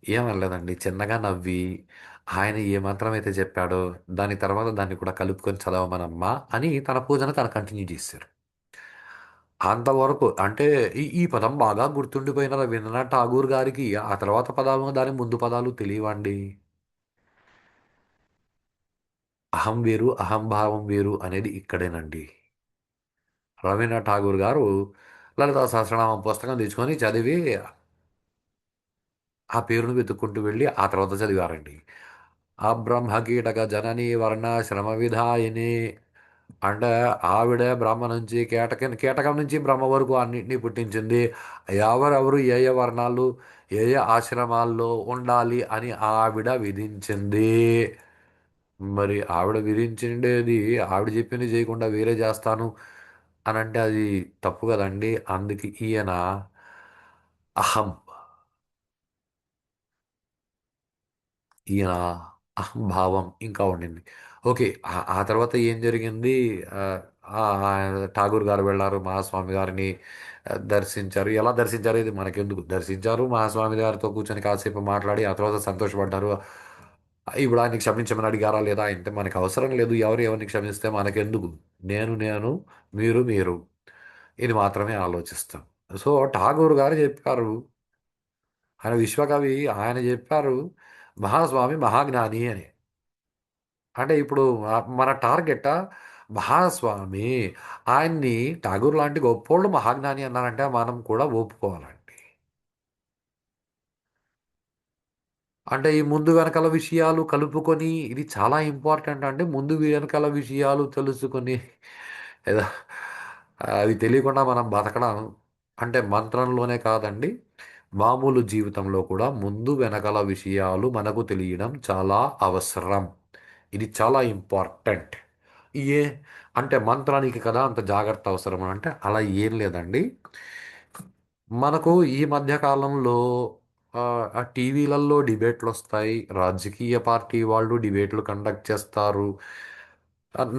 ఏమనలేదండి చిన్నగా నవ్వి ఆయన ఏ మంత్రం అయితే చెప్పాడో దాని తర్వాత దాన్ని కూడా కలుపుకొని చదవమనమ్మా అని తన పూజను తను కంటిన్యూ చేశారు. అంతవరకు అంటే ఈ పదం బాగా గుర్తుండిపోయిన రవీంద్రనాథ్ ఠాగూర్ గారికి ఆ తర్వాత పదాలు దాని ముందు పదాలు తెలియవండి. అహం వేరు అహంభావం వేరు అనేది ఇక్కడేనండి. రవీంద్రనాథ్ ఠాగూర్ గారు లలితా సహస్రనామం పుస్తకం తెచ్చుకొని చదివి ఆ పేరును వెతుక్కుంటూ వెళ్ళి ఆ తర్వాత చదివారండి. ఆ బ్రహ్మ కీటక జనని వర్ణ శ్రమ విధాయిని అంటే ఆవిడే బ్రహ్మ నుంచి కీటకం నుంచి బ్రహ్మ వరకు అన్నింటినీ పుట్టించింది. ఎవరెవరు ఏ ఏ వర్ణాలు ఏ ఏ ఆశ్రమాల్లో ఉండాలి అని ఆవిడ విధించింది. మరి ఆవిడ విధించిండేది ఆవిడ చెప్పింది చేయకుండా వేరే చేస్తాను అని అంటే అది తప్పు కదండి. అందుకే ఈయన అహం ఈయన అహంభావం ఇంకా ఉండింది. ఓకే. ఆ తర్వాత ఏం జరిగింది? ఆహ్, ఠాగూర్ గారు వెళ్లారు. మహాస్వామి గారిని దర్శించారు. ఎలా దర్శించారు ఇది మనకెందుకు? దర్శించారు. మహాస్వామి గారితో కూర్చొని కాసేపు మాట్లాడి ఆ తర్వాత సంతోషపడ్డారు. ఇప్పుడు ఆయన్ని క్షమించమని అడిగారా లేదా అంటే మనకు అవసరం లేదు. ఎవరు ఎవరిని క్షమిస్తే మనకెందుకు? నేను నేను, మీరు మీరు. ఇది మాత్రమే ఆలోచిస్తాం. సో, ఠాగూర్ గారు చెప్పారు. ఆయన విశ్వకవి. ఆయన చెప్పారు మహాస్వామి మహాజ్ఞాని అని. అంటే ఇప్పుడు మన టార్గెట్ మహాస్వామి. ఆయన్ని ఠాగూర్ లాంటి గొప్పోళ్ళు మహాజ్ఞాని అన్నారంటే మనం కూడా ఒప్పుకోవాలండి. అంటే ఈ ముందు వెనకాల విషయాలు కలుపుకొని ఇది చాలా ఇంపార్టెంట్ అండి. ముందు వెనకాల విషయాలు తెలుసుకొని ఏదో అవి తెలియకుండా మనం బతకడం అంటే మంత్రంలోనే కాదండి. మామూలు జీవితంలో కూడా ముందు వెనకాల విషయాలు మనకు తెలియడం చాలా అవసరం. ఇది చాలా ఇంపార్టెంట్. ఏ అంటే మంత్రానికి కదా అంత జాగ్రత్త అవసరం అంటే అలా ఏం లేదండి. మనకు ఈ మధ్య కాలంలో ఆ టీవీలలో డిబేట్లు వస్తాయి. రాజకీయ పార్టీ వాళ్ళు డిబేట్లు కండక్ట్ చేస్తారు.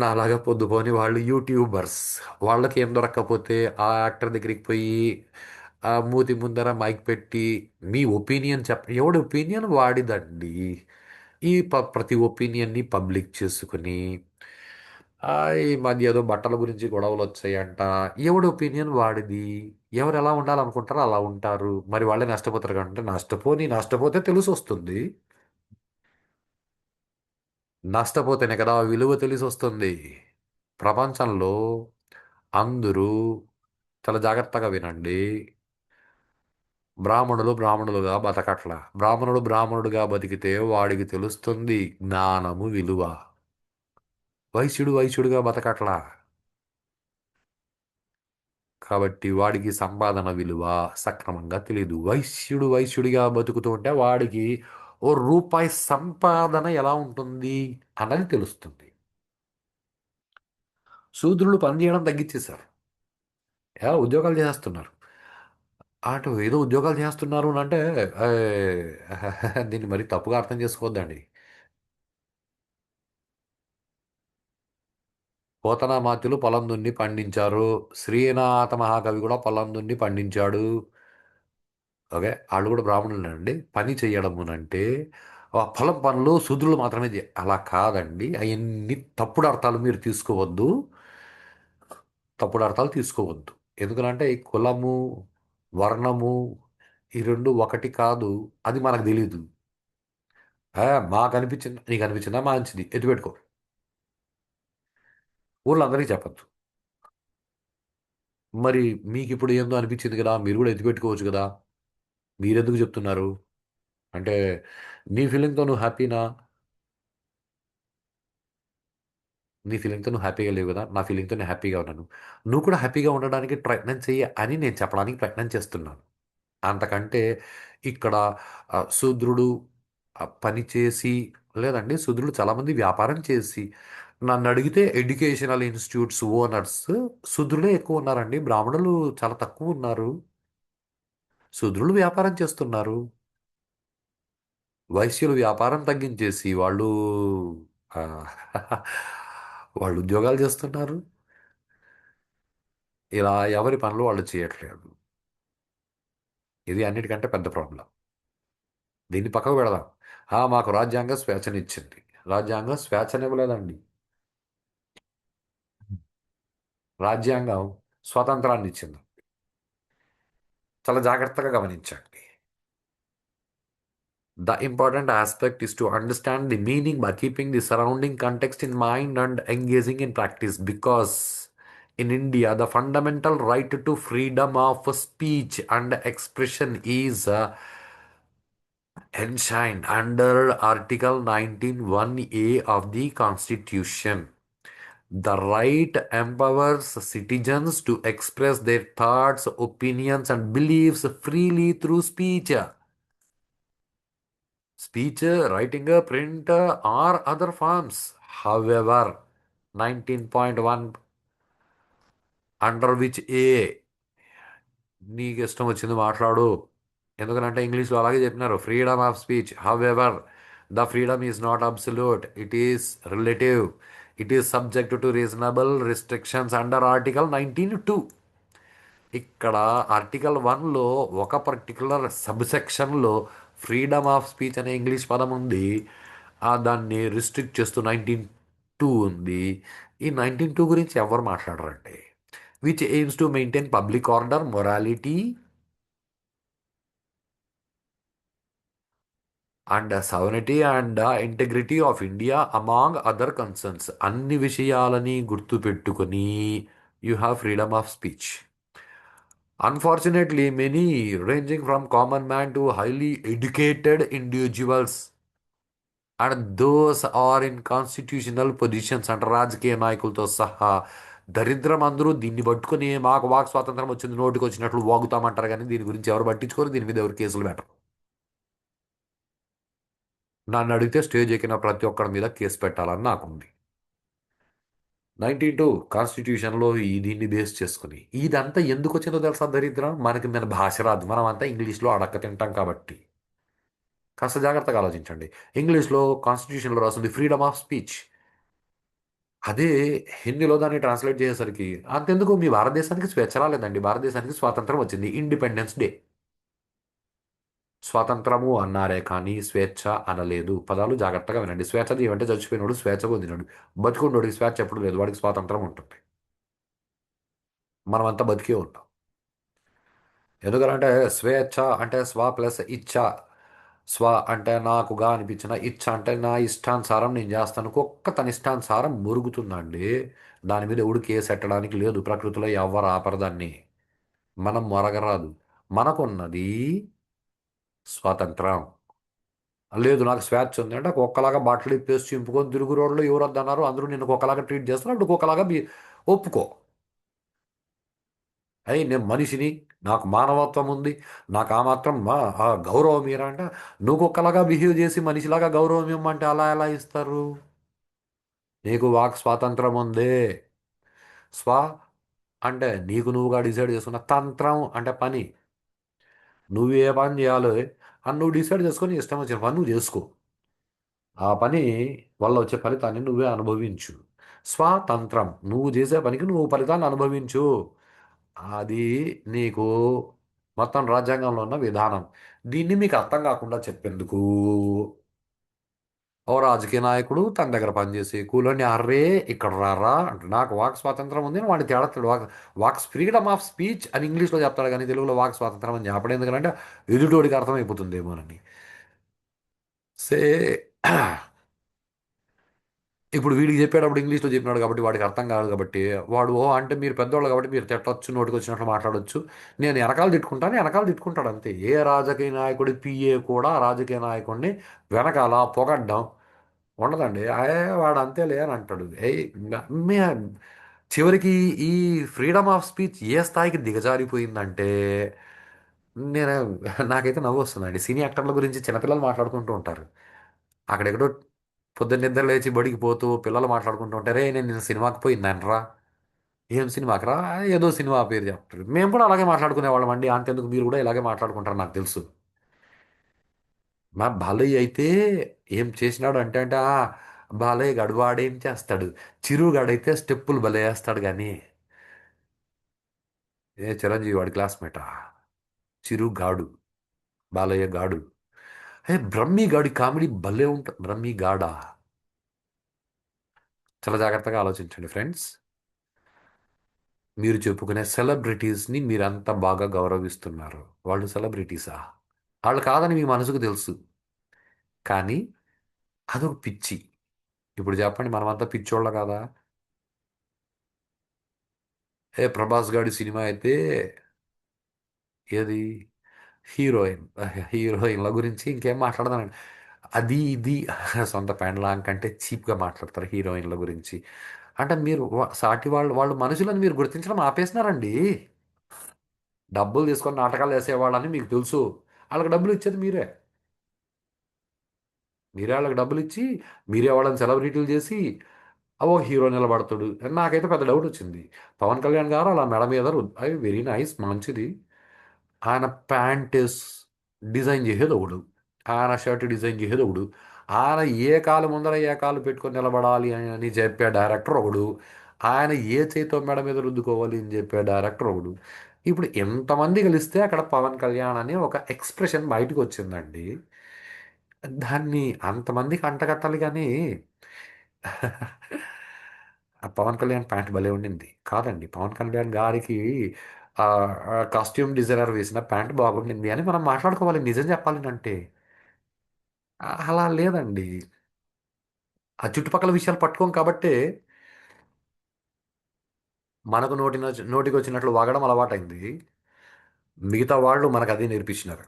నాలాగా పొద్దుపోని వాళ్ళు యూట్యూబర్స్. వాళ్ళకి ఏం దొరక్కపోతే ఆ యాక్టర్ దగ్గరికి పోయి ఆ మూతి ముందర మైక్ పెట్టి మీ ఒపీనియన్ ఎవడి ఒపీనియన్ వాడిదండి. ఈ ప్రతి ఒపీనియన్ని పబ్లిక్ చేసుకుని ఆ, ఈ మధ్య ఏదో బట్టల గురించి గొడవలు వచ్చాయంట. ఎవడి ఒపీనియన్ వాడిది. ఎవరు ఎలా ఉండాలనుకుంటారో అలా ఉంటారు. మరి వాళ్ళే నష్టపోతారు కంటే నష్టపోతే తెలిసి వస్తుంది. నష్టపోతేనే కదా ఆ విలువ తెలిసి వస్తుంది. ప్రపంచంలో అందరూ చాలా జాగ్రత్తగా వినండి. బ్రాహ్మణులు బ్రాహ్మణులుగా బతకట్ల. బ్రాహ్మణుడు బ్రాహ్మణుడుగా బతికితే వాడికి తెలుస్తుంది జ్ఞానము విలువ. వైశ్యుడు వైశ్యుడిగా బతకట్లా. కాబట్టి వాడికి సంపాదన విలువ సక్రమంగా తెలియదు. వైశ్యుడు వైశ్యుడిగా బతుకుతూ ఉంటే వాడికి ఓ రూపాయి సంపాదన ఎలా ఉంటుంది అన్నది తెలుస్తుంది. శూద్రులు పనిచేయడం తగ్గించేశారు. ఉద్యోగాలు చేస్తున్నారు. అటు ఏదో ఉద్యోగాలు చేస్తున్నారు అని అంటే దీన్ని మరి తప్పుగా అర్థం చేసుకోవద్దండి. పోతనామాత్యులు పొలం దున్ని పండించారు. శ్రీనాథ మహాకవి కూడా పొలం దున్ని పండించాడు. ఓకే. ఆళ్ళు కూడా బ్రాహ్మణులేనండి. పని చెయ్యడమునంటే పొలం పనులు శూద్రులు మాత్రమే అలా కాదండి. అయన్నీ తప్పుడు అర్థాలు మీరు తీసుకోవద్దు. తప్పుడు అర్థాలు తీసుకోవద్దు. ఎందుకనంటే ఈ కులము, వర్ణము ఈ 2 ఒకటి కాదు. అది మనకు తెలీదు. మాకనిపించింది నీకనిపించిందా మంచిది. ఎత్తిపెట్టుకో. ఊర్లో అందరికీ చెప్పొద్దు. మరి మీకిప్పుడు ఏందో అనిపించింది కదా! మీరు కూడా ఎత్తిపెట్టుకోవచ్చు కదా! మీరెందుకు చెప్తున్నారు? అంటే నీ ఫీలింగ్‌తో నువ్వు హ్యాపీనా? నీ ఫీలింగ్‌తో నువ్వు హ్యాపీగా లేవు గదా! నా ఫీలింగ్‌తో నేను హ్యాపీగా ఉన్నాను. నువ్వు కూడా హ్యాపీగా ఉండడానికి ప్రయత్నం చెయ్యి అని నేను చెప్పడానికి ప్రయత్నం చేస్తున్నాను. అంతకంటే ఇక్కడ శూద్రుడు పని చేసి లేదండి శూద్రులు చాలామంది వ్యాపారం చేసి నన్నడిగితే ఎడ్యుకేషనల్ ఇన్‌స్టిట్యూట్స్ ఓనర్స్ శూద్రులే ఎక్కువున్నారండి. బ్రాహ్మణులు చాలా తక్కువున్నారు. శూద్రులు వ్యాపారం చేస్తున్నారు. వైశ్యులు వ్యాపారం తగ్గించేసి ఆహ్, వాళ్ళు ఉద్యోగాలు చేస్తున్నారు. ఇలా ఎవరి పనులు వాళ్ళు చేయట్లేదు. ఇది అన్నిటికంటే పెద్ద ప్రాబ్లం. దీన్ని పక్కకు పెడదాం. మాకు రాజ్యాంగం స్వేచ్ఛనిచ్చింది. రాజ్యాంగం స్వేచ్ఛనివ్వలేదండి. రాజ్యాంగం స్వాతంత్రాన్నిచ్చింది. చాలా జాగ్రత్తగా గమనించండి. The important aspect is to understand the meaning by keeping the surrounding context in mind and engaging in practice. Because in India, the fundamental right to freedom of speech and expression is enshrined under Article 19(1)(a) of the Constitution. The right empowers citizens to express their thoughts, opinions, and beliefs freely through speech, writing, print, or other forms. However, 19.1 under which A నీకు ఇష్టం వచ్చింది మాట్లాడు. ఎందుకంటే ఇంగ్లీష్లో అలాగే చెప్పినారు, freedom of speech. However the freedom is not absolute, it is relative, it is subject to reasonable restrictions under article 19(2). ఇక్కడ ఆర్టికల్ 1లో ఒక పర్టికులర్ సబ్సెక్షన్లో ఫ్రీడమ్ ఆఫ్ స్పీచ్ అనే ఇంగ్లీష్ పదం ఉంది. దాన్ని రిస్ట్రిక్ట్ చేస్తూ 19(2) ఉంది. ఈ 19(2) గురించి ఎవరు మాట్లాడరండి. Which aims to maintain public order, morality and sovereignty and integrity of India among other concerns. అన్ని విషయాలని గుర్తుపెట్టుకొని you have freedom of speech. Unfortunately, many, ranging from common man to highly educated individuals, and those are in constitutional positions అంటే రాజకీయ నాయకులతో సహా దరిద్రం అందరూ దీన్ని పట్టుకొని మాకు వాక్ స్వాతంత్రం వచ్చింది నోటికి వచ్చినట్లు వాగుతామంటారు, కానీ దీని గురించి ఎవరు పట్టించుకోరు, దీని మీద ఎవరు కేసులు పెట్టరు. నన్ను అడిగితే స్టేజ్ ఎక్కిన ప్రతి ఒక్కరి మీద కేసు పెట్టాలని నాకుంది. 19(2) కాన్స్టిట్యూషన్లో దీన్ని బేస్ చేసుకుని ఇదంతా ఎందుకు వచ్చిందో తెలుసా దరిద్రం? మనకి మన భాష రాదు, మనం అంతా ఇంగ్లీష్లో అడక్క తింటాం కాబట్టి. కాస్త జాగ్రత్తగా ఆలోచించండి. ఇంగ్లీష్లో కాన్స్టిట్యూషన్లో రాస్తుంది ఫ్రీడమ్ ఆఫ్ స్పీచ్. అదే హిందీలో దాన్ని ట్రాన్స్లేట్ చేసేసరికి అంతెందుకు, మీ భారతదేశానికి స్వేచ్ఛ రాలేదండి, భారతదేశానికి స్వాతంత్రం వచ్చింది, ఇండిపెండెన్స్ డే. స్వాతంత్రము అన్నారే కానీ స్వేచ్ఛ అనలేదు. పదాలు జాగ్రత్తగా వినండి. స్వేచ్ఛ అంటే చచ్చిపోయినాడు స్వేచ్ఛ పొందినాడు, బతికుండోడికి స్వేచ్ఛ ఎప్పుడు లేదు, వాడికి స్వాతంత్రం ఉంటుంది. మనమంతా బతికే ఉంటాం. ఎందుకంటే స్వేచ్ఛ అంటే స్వ ప్లస్ ఇచ్ఛ. స్వ అంటే నాకుగా అనిపించిన, ఇచ్ఛ అంటే నా ఇష్టానుసారం నేను చేస్తాను. కుక్క తన ఇష్టానుసారం మురుగుతుందండి, దాని మీద ఎవడు కేసు పెట్టడానికి లేదు. ప్రకృతిలో ఎవరు ఆపరు దాన్ని, మనం మొరగరాదు. మనకున్నది స్వాతంత్రం. లేదు నాకు స్వేచ్ఛ ఉంది అంటే కుక్కలాగా బట్టలు ఇప్పేసి చింపుకొని తిరుగు రోడ్లో ఎవరు వద్దన్నారు, అందరూ నిన్ను కుక్కలాగా ట్రీట్ చేస్తున్నారు, అప్పుడు కుక్కలాగా ఒప్పుకో. అయ్యి నేను మనిషిని, నాకు మానవత్వం ఉంది, నాకు ఆ మాత్రం ఆ గౌరవం మీరా అంటే, నువ్వు కుక్కలాగా బిహేవ్ చేసి మనిషిలాగా గౌరవం ఇవ్వమంటే అలా ఎలా ఇస్తారు? నీకు వాక్ స్వాతంత్రం ఉంది. స్వ అంటే నీకు నువ్వుగా డిసైడ్ చేసుకున్న, తంత్రం అంటే పని, నువ్వు ఏ పని చేయాలో అని నువ్వు డిసైడ్ చేసుకొని ఇష్టం వచ్చిన పని నువ్వు చేసుకో. ఆ పని వల్ల వచ్చే ఫలితాన్ని నువ్వే అనుభవించు. స్వాతంత్రం, నువ్వు చేసే పనికి నువ్వు ఫలితాన్ని అనుభవించు. అది నీకు మొత్తం రాజ్యాంగంలో ఉన్న విధానం. దీన్ని మీకు అర్థం కాకుండా చెప్పేందుకు ఓ రాజకీయ నాయకుడు తన దగ్గర పనిచేసే కూలోని అర్రే ఇక్కడ రారా అంటే, నాకు వాక్ స్వాతంత్రం ఉంది అని వాడిని తేడతాడు. వాక్స్ ఫ్రీడమ్ ఆఫ్ స్పీచ్ అని ఇంగ్లీష్లో చెప్తాడు, కానీ తెలుగులో వాక్ స్వాతంత్రం అని చెప్పడం ఎందుకంటే ఎదుటోడికి అర్థమైపోతుందేమోనని. సే ఇప్పుడు వీడికి చెప్పేటప్పుడు ఇంగ్లీష్లో చెప్పినాడు కాబట్టి వాడికి అర్థం కాదు కాబట్టి వాడు ఓ అంటే మీరు పెద్దవాళ్ళు కాబట్టి మీరు తిట్టొచ్చు, నోటికి వచ్చినట్లు మాట్లాడొచ్చు, నేను వెనకాల తిట్టుకుంటాను, వెనకాల తిట్టుకుంటాడు అంతే. ఏ రాజకీయ నాయకుడి పిఏ కూడా ఆ రాజకీయ నాయకుడిని వెనకాల పొగడ్డం ఉండదండి. వాడు అంతేలే అని అంటాడు. మే చివరికి ఈ ఫ్రీడమ్ ఆఫ్ స్పీచ్ ఏ స్థాయికి దిగజారిపోయిందంటే, నేను నాకైతే నవ్వు వస్తుందండి. సినీ యాక్టర్ల గురించి చిన్నపిల్లలు మాట్లాడుకుంటూ ఉంటారు. అక్కడెక్కడో పొద్దున్న నిద్ర లేచి బడికి పోతూ పిల్లలు మాట్లాడుకుంటూ ఉంటారే, నేను నిన్న సినిమాకి పోయిందనరా. ఏం సినిమాకి రా, ఏదో సినిమా పేరు చెప్తారు. మేము కూడా అలాగే మాట్లాడుకునే వాళ్ళం అండి, అంతెందుకు మీరు కూడా ఇలాగే మాట్లాడుకుంటారు నాకు తెలుసు. మా బాలయ్య అయితే ఏం చేసినాడు అంటే బాలయ్య గడు వాడేం చేస్తాడు, చిరుగాడైతే స్టెప్పులు భలే వేస్తాడు కానీ. చిరంజీవి వాడి క్లాస్మేటా చిరుగాడు, బాలయ్య గాడు. బ్రహ్మి గాడి కామెడీ భలే ఉంటుంది. బ్రహ్మి గాడా, చాలా జాగ్రత్తగా ఆలోచించండి ఫ్రెండ్స్. మీరు చెప్పుకునే సెలబ్రిటీస్ని మీరంతా బాగా గౌరవిస్తున్నారు, వాళ్ళు సెలబ్రిటీసా? వాళ్ళు కాదని మీ మనసుకు తెలుసు, కానీ అదొక పిచ్చి. ఇప్పుడు చెప్పండి, మనమంతా పిచ్చోళ్ళ కాదా? ప్రభాస్ గాడి సినిమా అయితే ఏది, హీరోయిన్, హీరోయిన్ల గురించి ఇంకేం మాట్లాడదానండి. అది ఇది సొంత పెండ్లాం కంటే చీప్గా మాట్లాడతారు హీరోయిన్ల గురించి. అంటే మీరు సాటి వాళ్ళు వాళ్ళు మనుషులని మీరు గుర్తించడం ఆపేసినారండి. డబ్బులు తీసుకొని నాటకాలు వేసేవాళ్ళని మీకు తెలుసు, వాళ్ళకి డబ్బులు ఇచ్చేది మీరే. మీరే వాళ్ళకి డబ్బులు ఇచ్చి మీరే వాళ్ళని సెలబ్రిటీలు చేసి ఓ హీరో నిలబడతాడు. నాకైతే పెద్ద డౌట్ వచ్చింది. పవన్ కళ్యాణ్ గారు అలా మెడ మీద అవి వెరీ నైస్, మంచిది. ఆయన ప్యాంట్ డిజైన్ చేసేది ఒకడు, ఆయన షర్ట్ డిజైన్ చేసేది ఒకడు, ఆయన ఏ కాలు ముందర ఏ కాలు పెట్టుకొని నిలబడాలి అని చెప్పే డైరెక్టర్ ఒకడు, ఆయన ఏ చేతితో మెడ మీద రుద్దుకోవాలి అని చెప్పే డైరెక్టర్ ఒకడు. ఇప్పుడు ఎంతమంది కలిస్తే అక్కడ పవన్ కళ్యాణ్ అని ఒక ఎక్స్ప్రెషన్ బయటకు వచ్చిందండి. దాన్ని అంతమందికి అంటగట్టాలి కానీ ఆ పవన్ కళ్యాణ్ ప్యాంట్ భలే ఉండింది కాదండి. పవన్ కళ్యాణ్ గారికి ఆ కాస్ట్యూమ్ డిజైనర్ వేసిన ప్యాంట్ బాగుండింది అని మనం మాట్లాడుకోవాలి నిజం చెప్పాలి అంటే. అలా లేదండి. ఆ చుట్టుపక్కల విషయాలు పట్టుకోం కాబట్టే మనకు నోటికి వచ్చినట్లు వాగడం అలవాటైంది. మిగతా వాళ్ళు మనకు అదే నేర్పించినారు.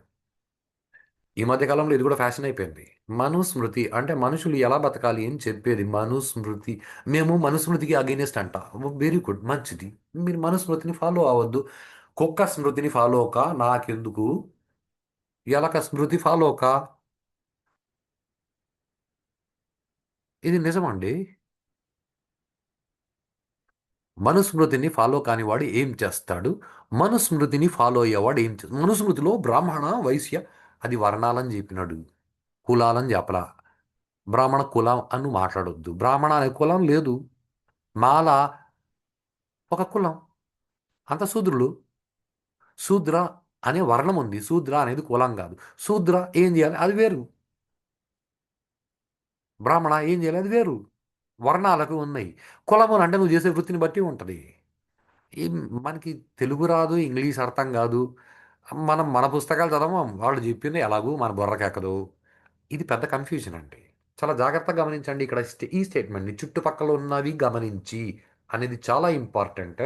ఈ మధ్య కాలంలో ఇది కూడా ఫ్యాషన్ అయిపోయింది. మనుస్మృతి అంటే మనుషులు ఎలా బతకాలి అని చెప్పేది మనుస్మృతి. మేము మనుస్మృతికి అగైనెస్ట్ అంట. వెరీ గుడ్, మంచిది. మీరు మనుస్మృతిని ఫాలో అవ్వద్దు. కుక్క స్మృతిని ఫాలో కా నాకెందుకు, ఎలక స్మృతి ఫాలో కా. ఇది నిజమండి. మనుస్మృతిని ఫాలో కానివాడు ఏం చేస్తాడు? మనుస్మృతిని ఫాలో అయ్యేవాడు ఏం చేస్తాడు? మనుస్మృతిలో బ్రాహ్మణ వైశ్య అది వర్ణాలని చెప్పినాడు, కులాలని చెప్పలా. బ్రాహ్మణ కులం అని మాట్లాడొద్దు. బ్రాహ్మణ అనే కులం లేదు. మాల ఒక కులం, అంత శూద్రులు. శూద్ర అనే వర్ణం ఉంది, శూద్ర అనేది కులం కాదు. శూద్ర ఏం చేయాలి అది వేరు, బ్రాహ్మణ ఏం చేయాలి అది వేరు. వర్ణాలకు ఉన్నాయి. కులము అంటే నువ్వు చేసే వృత్తిని బట్టి ఉంటుంది. ఈ మనకి తెలుగు రాదు, ఇంగ్లీష్ అర్థం కాదు. మనం మన పుస్తకాలు చదవం, వాళ్ళు చెప్పింది ఎలాగూ మన బుర్రకెక్కదు. ఇది పెద్ద కన్ఫ్యూజన్ అండి. చాలా జాగ్రత్తగా గమనించండి ఇక్కడ ఈ స్టేట్మెంట్ని చుట్టుపక్కల ఉన్నవి గమనించి అనేది చాలా ఇంపార్టెంట్.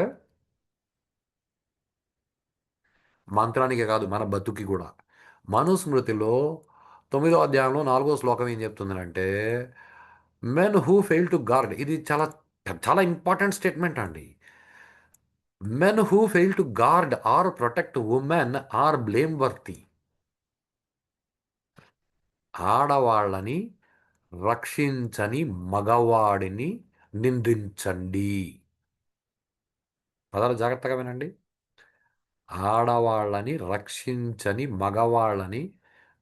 మంత్రానికే కాదు మన బతుకి కూడా. మనుస్మృతిలో 9వ అధ్యాయంలో 4వ శ్లోకం ఏం చెప్తుందంటే men who fail to guard, ఇది చాలా చాలా ఇంపార్టెంట్ స్టేట్మెంట్ అండి. Men who fail to guard or protect women are blameworthy. ఆడవాళ్ళని రక్షించని మగవాడిని నిందించండి. పదాలు జాగ్రత్తగా వినండి. ఆడవాళ్ళని రక్షించని మగవాళ్ళని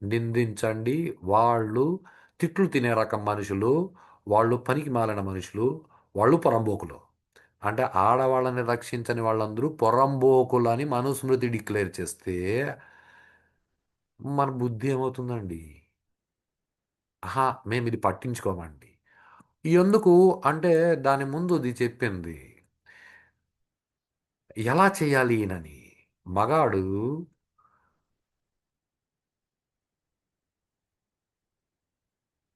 నిందించండి. వాళ్ళు తిట్లు తినే రకం మనుషులు, వాళ్ళు పనికి మాలిన మనుషులు, వాళ్ళు పొరంబోకులు. అంటే ఆడవాళ్ళని రక్షించని వాళ్ళందరూ పొరంబోకులు అని మనుస్మృతి డిక్లేర్ చేస్తే మన బుద్ధి ఏమవుతుందండి? ఆహా, మేము ఇది పట్టించుకోమండి. ఎందుకు అంటే దాని ముందు ఇది చెప్పింది ఎలా చేయాలి ఈయనని. మగాడు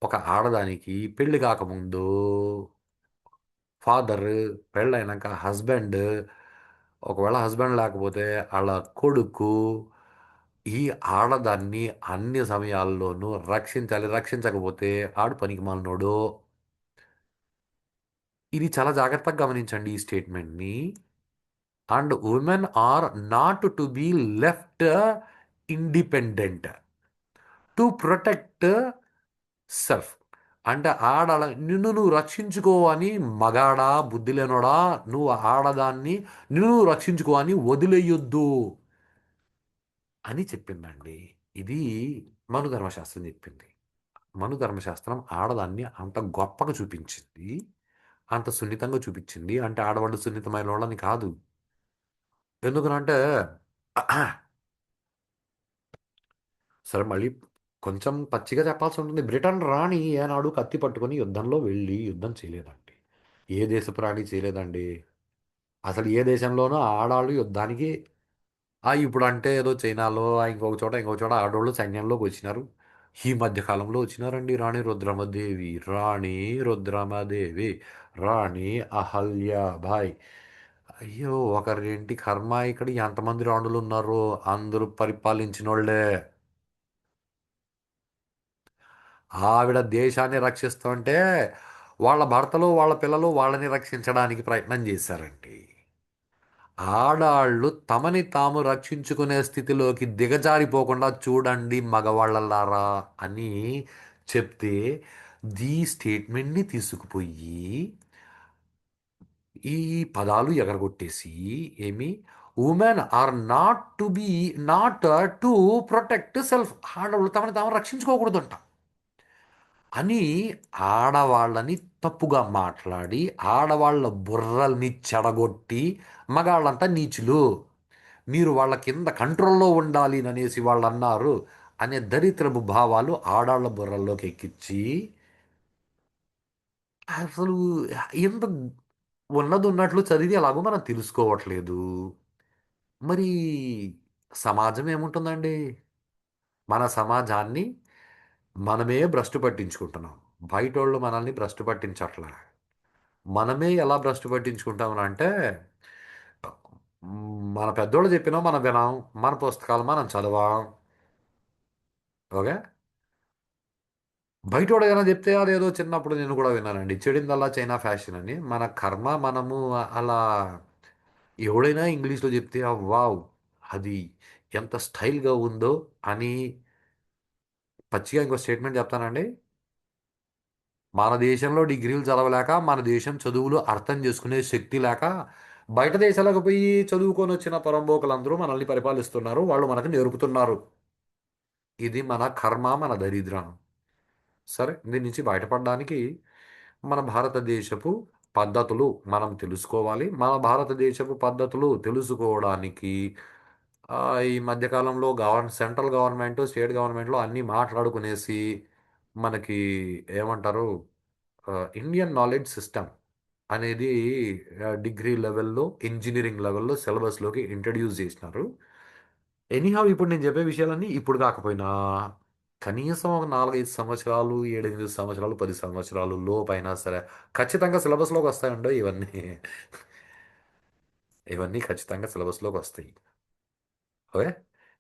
ఒక ఆడదానికి పెళ్లి కాకముందు ఫాదర్, పెళ్ళైనాక హస్బెండ్, ఒకవేళ హస్బెండ్ లేకపోతే వాళ్ళ కొడుకు ఈ ఆడదాన్ని అన్ని సమయాల్లోనూ రక్షించాలి. రక్షించకపోతే ఆడు పనికి మాలినోడు. ఇది చాలా జాగ్రత్తగా గమనించండి ఈ స్టేట్మెంట్ని. And women are not to be left independent to protect self. అంటే నిన్ను నువ్వు రక్షించుకో అని మగాడా బుద్ధి లేనోడా, నువ్వు ఆడదాన్ని నిన్ను నువ్వు రక్షించుకో అని వదిలేయొద్దు అని చెప్పిందండి. ఇది మను ధర్మశాస్త్రం చెప్పింది. మను ధర్మశాస్త్రం ఆడదాన్ని అంత గొప్పగా చూపించింది, అంత సున్నితంగా చూపించింది. అంటే ఆడవాళ్ళు సున్నితమైన వాళ్ళని కాదు. ఎందుకనంటే సరే మళ్ళీ కొంచెం పచ్చిగా చెప్పాల్సి ఉంటుంది. బ్రిటన్ రాణి ఏనాడు కత్తి పట్టుకొని యుద్ధంలో వెళ్ళి యుద్ధం చేయలేదండి. ఏ దేశపు రాణి చేయలేదండి. అసలు ఏ దేశంలోనూ ఆడాళ్ళు యుద్ధానికి ఇప్పుడు అంటే ఏదో చైనాలో ఇంకొక చోట ఆడోళ్ళు సైన్యంలోకి వచ్చినారు. ఈ మధ్య కాలంలో వచ్చినారండి రాణి రుద్రమదేవి, రాణి రుద్రమదేవి, రాణి అహల్యాబాయ్. అయ్యో ఒకరింటి కర్మ, ఇక్కడ ఎంతమంది రాణులు ఉన్నారో అందరూ పరిపాలించినోళ్లే. ఆవిడ దేశాన్ని రక్షిస్తుంటే వాళ్ళ భర్తలు వాళ్ళ పిల్లలు వాళ్ళని రక్షించడానికి ప్రయత్నం చేశారండి. ఆడాళ్ళు తమని తాము రక్షించుకునే స్థితిలోకి దిగజారిపోకుండా చూడండి మగవాళ్ళలారా అని చెప్తే ఈ స్టేట్మెంట్ని తీసుకుపోయి ఈ పదాలు ఎగరగొట్టేసి ఏమి women are not to be not to protect self, ఆడవాళ్ళు తమని తాము రక్షించుకోకూడదంట అని ఆడవాళ్ళని తప్పుగా మాట్లాడి ఆడవాళ్ళ బుర్రల్ని చెడగొట్టి మగాళ్ళంతా నీచులు, మీరు వాళ్ళ కింద కంట్రోల్లో ఉండాలి అనేసి వాళ్ళు అన్నారు అనే దరిద్రపు భావాలు ఆడాళ్ళ బుర్రల్లోకి ఎక్కించి అసలు ఎంత ఉన్నది ఉన్నట్లు చదివి ఎలాగో మనం తెలుసుకోవట్లేదు. మరి సమాజం ఏముంటుందండి? మన సమాజాన్ని మనమే భ్రష్టు పట్టించుకుంటున్నాం. బయటోళ్ళు మనల్ని భ్రష్టు పట్టించట్లా. మనమే ఎలా భ్రష్టు పట్టించుకుంటామనంటే, మన పెద్దోళ్ళు చెప్పినా మనం వినాం. మన పుస్తకాలు మనం చదవం. ఓకే. బయటోడు ఏదైనా చెప్తే అదేదో చిన్నప్పుడు నేను కూడా విన్నానండి. చెడిందల్లా చైనా ఫ్యాషన్ అని. మన కర్మ మనము అలా ఎవడైనా ఇంగ్లీష్‌లో చెప్తే వావ్! అది ఎంత స్టైల్‌గా ఉందో అని పచ్చిగా ఇంకో స్టేట్మెంట్ చెప్తానండి. మన దేశంలో డిగ్రీలు చదవలేక, మన దేశం చదువులు అర్థం చేసుకునే శక్తి లేక, బయట దేశాలకు పోయి చదువుకొనొచ్చిన పరంబోకులందరూ మనల్ని పరిపాలిస్తున్నారు. వాళ్ళు మనకు నేర్పుతున్నారు. ఇది మన కర్మ, మన దరిద్రం. సరే, దీని నుంచి బయటపడడానికి మన భారతదేశపు పద్ధతులు మనం తెలుసుకోవాలి. మన భారతదేశపు పద్ధతులు తెలుసుకోవడానికి ఈ మధ్యకాలంలో సెంట్రల్ గవర్నమెంట్, స్టేట్ గవర్నమెంట్‌లో అన్నీ మాట్లాడుకునేసి మనకి ఏమంటారు ఇండియన్ నాలెడ్జ్ సిస్టమ్ అనేది డిగ్రీ లెవెల్‌లో, ఇంజినీరింగ్ లెవెల్‌లో సిలబస్‌లోకి ఇంట్రడ్యూస్ చేసినారు. ఎనీహౌ ఇప్పుడు నేను చెప్పే విషయాలన్నీ ఇప్పుడు కాకపోయినా కనీసం ఒక 4, 5 సంవత్సరాలు, 7, 8 సంవత్సరాలు, 10 సంవత్సరాలు లోపైనా సరే ఖచ్చితంగా సిలబస్‌లోకి వస్తాయండో ఇవన్నీ. ఇవన్నీ ఖచ్చితంగా సిలబస్‌లోకి వస్తాయి. ఓకే.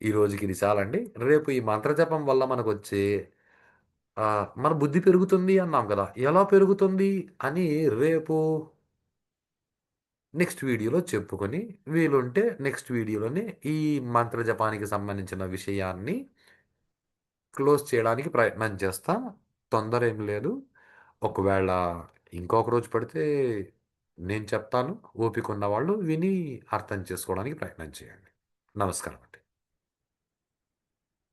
ఈ రోజుకి ఇది చాలండి. రేపు ఈ మంత్రజపం వల్ల మనకొచ్చే మన బుద్ధి పెరుగుతుంది అన్నాం కదా! ఎలా పెరుగుతుంది అని రేపు నెక్స్ట్ వీడియోలో చెప్పుకొని, వీలుంటే నెక్స్ట్ వీడియోలోనే ఈ మంత్రజపానికి సంబంధించిన విషయాన్ని క్లోజ్ చేయడానికి ప్రయత్నం చేస్తాం. తొందర ఏం లేదు. ఒకవేళ ఇంకొక రోజు పడితే నేను చెప్తాను. ఓపిక ఉన్నవాళ్ళు విని అర్థం చేసుకోవడానికి ప్రయత్నం చేయండి. నమస్కారం అండి.